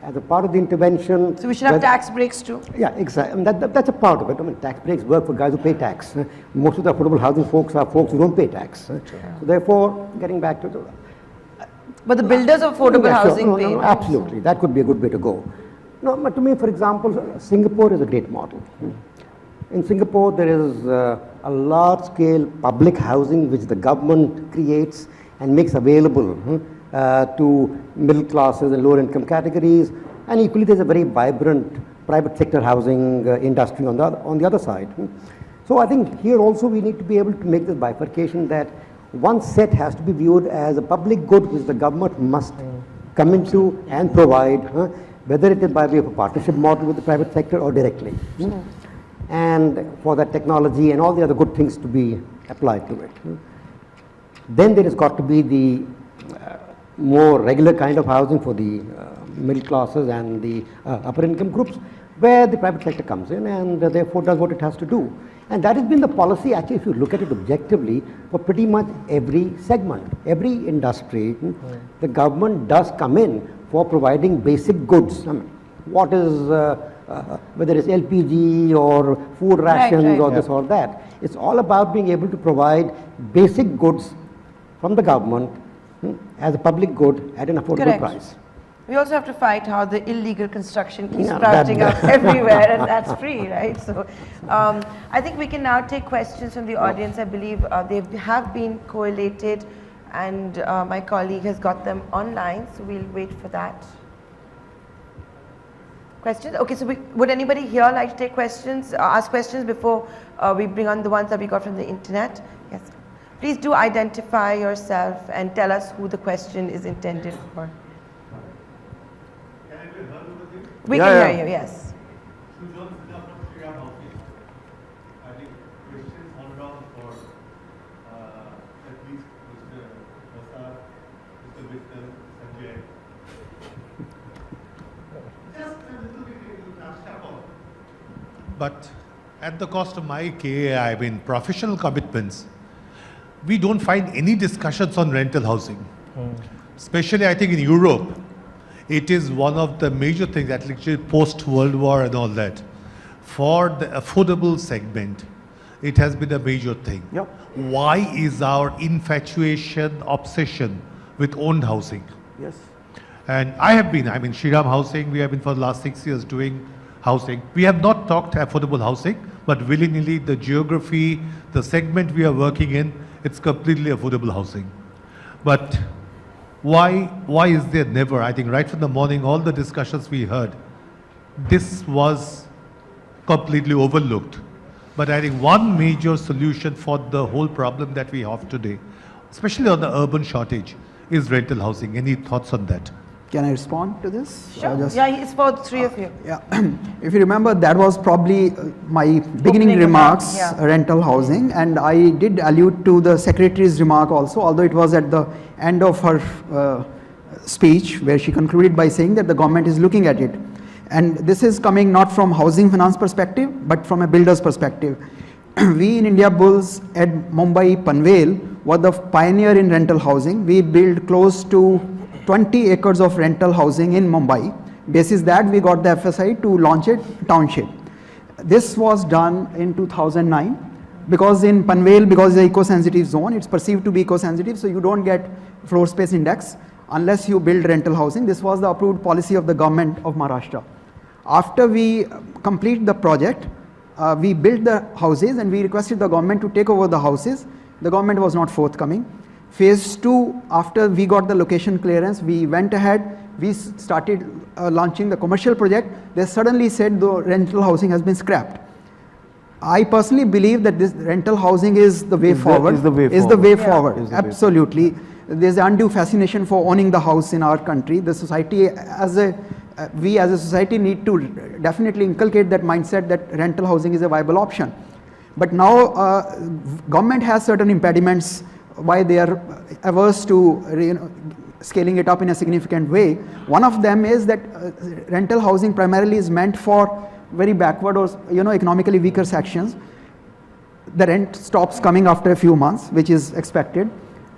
As a part of the intervention... So we should have tax breaks too? Yeah, exactly. And that's a part of it. I mean, tax breaks work for guys who pay tax. Most of the affordable housing folks are folks who don't pay tax. So therefore, getting back to the... But the builders of affordable Yeah, sure. housing No, pay. no, absolutely. That could be a good way to go. No, but to me, for example, Singapore is a great model. In Singapore, there is a large-scale public housing which the government creates and makes available to middle classes and lower income categories, and equally there's a very vibrant private sector housing industry on the other side. So I think here also we need to be able to make this bifurcation that one set has to be viewed as a public good which the government must come into and provide, whether it is by way of a partnership model with the private sector or directly. And for that technology and all the other good things to be applied to it. Then there has got to be the more regular kind of housing for the middle classes and the upper income groups, where the private sector comes in and therefore does what it has to do. And that has been the policy, actually, if you look at it objectively, for pretty much every segment, every industry. The government does come in for providing basic goods. I mean, what is, whether it's LPG or food rations or this or that, it's all about being able to provide basic goods from the government as a public good at an affordable price. We also have to fight how the illegal construction keeps Yeah, sprouting up everywhere, and that's free, right? So I think we can now take questions from the audience. I believe they have been collated, and my colleague has got them online, so we'll wait for that. Questions? Okay, so would anybody here like to take questions, ask questions before we bring on the ones that we got from the internet? Yes. Please do identify yourself and tell us who the question is intended for. We can hear you, yes. I think questions all around for at least Mr. Prasad, Mr. Mittal, Sanjaya. Just a little bit to touch upon. But at the cost of my KAI, I mean professional commitments, we don't find any discussions on rental housing. Especially I think in Europe, it is one of the major things, that literally post-World War and all that. For the affordable segment, it has been a major thing. Yep. Why is our infatuation, obsession with owned housing? Yes. And I mean, Shriram Housing, we have been for the last 6 years doing housing. We have not talked affordable housing, but willy-nilly the geography, the segment we are working in, it's completely affordable housing. But why is there never, I think right from the morning, all the discussions we heard, this was completely overlooked. But I think one major solution for the whole problem that we have today, especially on the urban shortage, is rental housing. Any thoughts on that? Can I respond to this? Sure. Yeah, it's for the three of you. Yeah, if you remember, that was probably my beginning Opening remarks, remarks, yeah. rental housing, and I did allude to the secretary's remark also, although it was at the end of her speech, where she concluded by saying that the government is looking at it. And this is coming not from housing finance perspective, but from a builder's perspective. We in Indiabulls at Mumbai Panvel were the pioneer in rental housing. We built close to 20 acres of rental housing in Mumbai. Basis that, we got the FSI to launch a township. This was done in 2009 because in Panvel, because it's an eco-sensitive zone, it's perceived to be eco-sensitive, so you don't get floor space index unless you build rental housing. This was the approved policy of the government of Maharashtra. After we complete the project, we built the houses and we requested the government to take over the houses. The government was not forthcoming. Phase 2, after we got the location clearance, we went ahead, we started launching the commercial project. They suddenly said the rental housing has been scrapped. I personally believe that this rental housing is the way forward. Is the way forward. Absolutely. There's undue fascination for owning the house in our country. The society, we as a society need to definitely inculcate that mindset that rental housing is a viable option. But now government has certain impediments why they are averse to scaling it up in a significant way. One of them is that rental housing primarily is meant for very backward or economically weaker sections. The rent stops coming after a few months, which is expected.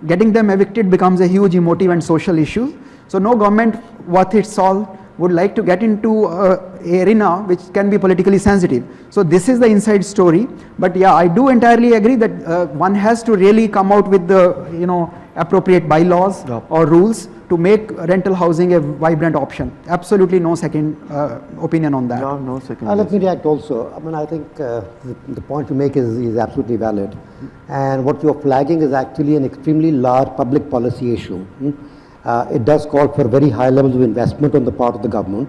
Getting them evicted becomes a huge emotive and social issue. So no government worth its salt would like to get into an arena which can be politically sensitive. So this is the inside story. But yeah, I do entirely agree that one has to really come out with the appropriate bylaws or rules to make rental housing a vibrant option. Absolutely no second opinion on that. No second. Let me react also. I mean, I think the point you make is absolutely valid. And what you're flagging is actually an extremely large public policy issue. It does call for very high levels of investment on the part of the government,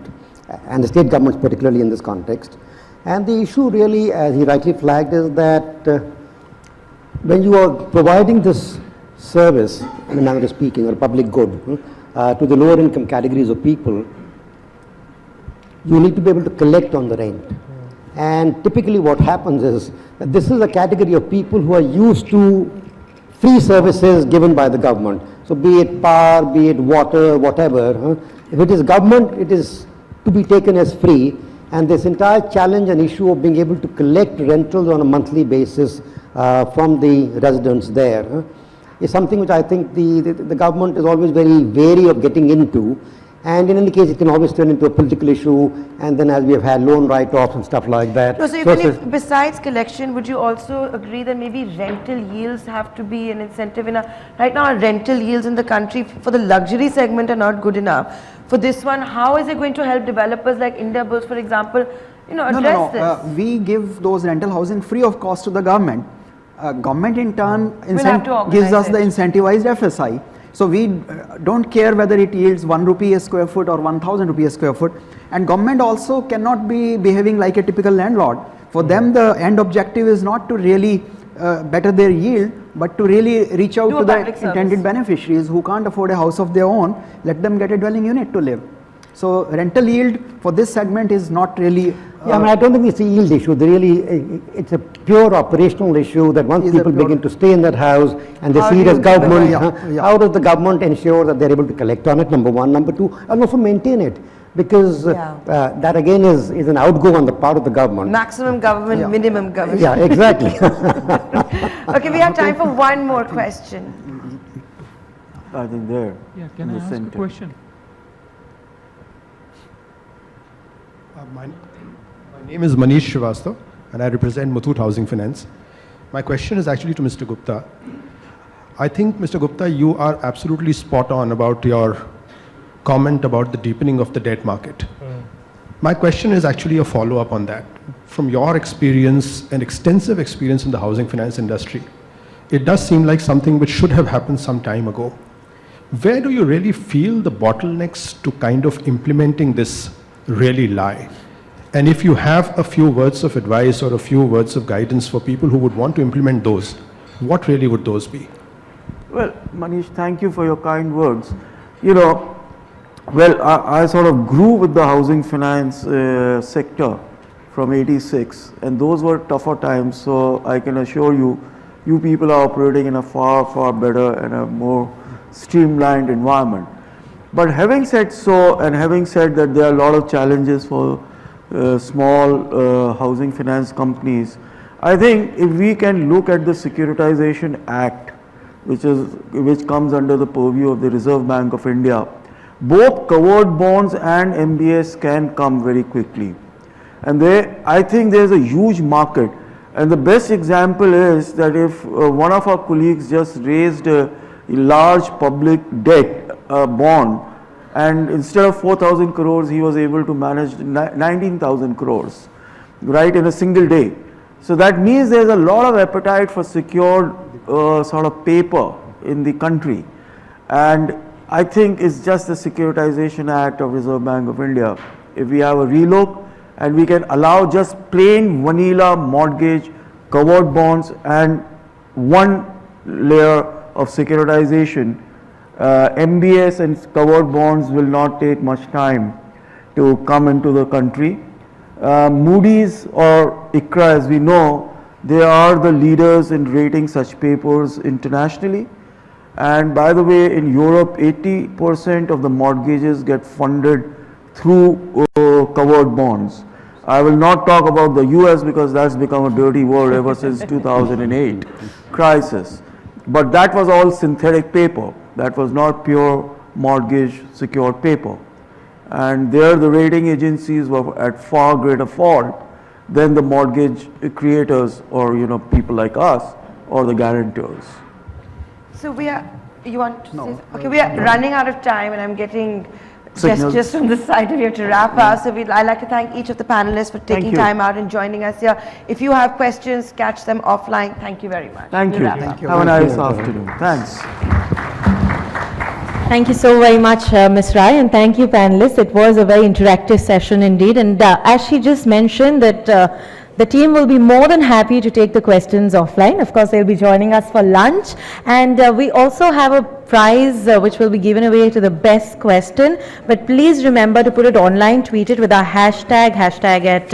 and the state governments particularly in this context. And the issue really, as he rightly flagged, is that when you are providing this service, in a manner of speaking, or public good, to the lower income categories of people, you need to be able to collect on the rent. And typically what happens is that this is a category of people who are used to free services given by the government. So be it power, be it water, whatever, if it is government, it is to be taken as free. And this entire challenge and issue of being able to collect rentals on a monthly basis from the residents there is something which I think the government is always very wary of getting into. And in any case, it can always turn into a political issue, and then as we have had loan write-offs and stuff like that. No, so even if, besides collection, would you also agree that maybe rental yields have to be an incentive? Right now, our rental yields in the country for the luxury segment are not good enough. For this one, how is it going to help developers like Indiabulls, for example, address this? We give those rental housing free of cost to the government. Government in turn gives us the incentivized FSI. So we don't care whether it yields 1 rupee a square foot or 1,000 rupees a square foot. And government also cannot be behaving like a typical landlord. For them, the end objective is not to really better their yield, but to really reach out to the intended beneficiaries who can't afford a house of their own. Let them get a dwelling unit to live. So rental yield for this segment is not really. I don't think it's a yield issue. It's a pure operational issue that once people begin to stay in that house and they see it as government, how does the government ensure that they're able to collect on it, number one. Number two, and also maintain it. Because that again is an outgo on the part of the government. Maximum government, minimum government. Yeah, exactly. Okay, we have time for one more question. I think there. Yeah, can I ask a question? My name is Manish Srivastava, and I represent Muthoot Housing Finance. My question is actually to Mr. Gupta. I think, Mr. Gupta, you are absolutely spot on about your comment about the deepening of the debt market. My question is actually a follow-up on that. From your experience and extensive experience in the housing finance industry, it does seem like something which should have happened some time ago. Where do you really feel the bottlenecks to kind of implementing this really lie? And if you have a few words of advice or a few words of guidance for people who would want to implement those, what really would those be? Well, Manish, thank you for your kind words. I sort of grew with the housing finance sector from '86, and those were tougher times. So I can assure you, you people are operating in a far, far better and a more streamlined environment. But having said so, and having said that there are a lot of challenges for small housing finance companies, I think if we can look at the Securitization Act, which comes under the purview of the Reserve Bank of India, both covered bonds and MBS can come very quickly. And I think there's a huge market. And the best example is that if one of our colleagues just raised a large public debt bond, and instead of 4,000 crores, he was able to manage 19,000 crores, right, in a single day. So that means there's a lot of appetite for secured sort of paper in the country. And I think it's just the Securitization Act of Reserve Bank of India. If we have a relook and we can allow just plain vanilla mortgage, covered bonds and one layer of securitization, MBS and covered bonds will not take much time to come into the country. Moody's or ICRA, as we know, they are the leaders in rating such papers internationally. And by the way, in Europe, 80% of the mortgages get funded through covered bonds. I will not talk about the US because that's become a dirty word ever since 2008 crisis. But that was all synthetic paper. That was not pure mortgage secured paper. And there the rating agencies were at far greater fault than the mortgage creators or people like us or the guarantors. So we are, you want to say, okay, we are running out of time and I'm getting gestures from the side of you to wrap up. So I'd like to thank each of the panelists for taking time out and joining us here. If you have questions, catch them offline. Thank you very much. Thank you. Have a nice afternoon. Thanks. Thank you so very much, Ms. Rai, and thank you, panelists. It was a very interactive session indeed. And as she just mentioned that the team will be more than happy to take the questions offline. Of course, they'll be joining us for lunch. And we also have a prize which will be given away to the best question. But please remember to put it online, tweet it with our hashtag at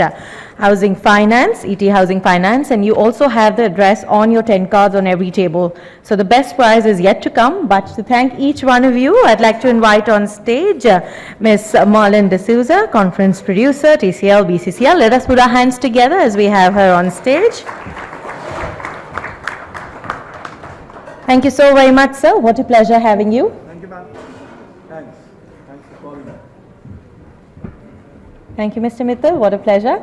Housing Finance, ET Housing Finance, and you also have the address on your 10 cards on every table. So the best prize is yet to come, but to thank each one of you, I'd like to invite on stage Ms. Marlon D'Souza, Conference Producer, TCL, BCCL. Let us put our hands together as we have her on stage. Thank you so very much, sir. What a pleasure having you. Thank you, ma'am. Thanks. Thanks for calling me. Thank you, Mr. Mittal. What a pleasure.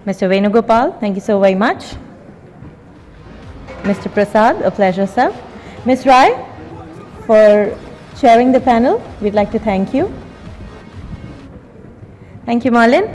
Mr. Venugopal, thank you so very much. Mr. Prasad, a pleasure, sir. Ms. Rai, for chairing the panel, we'd like to thank you. Thank you, Marlon.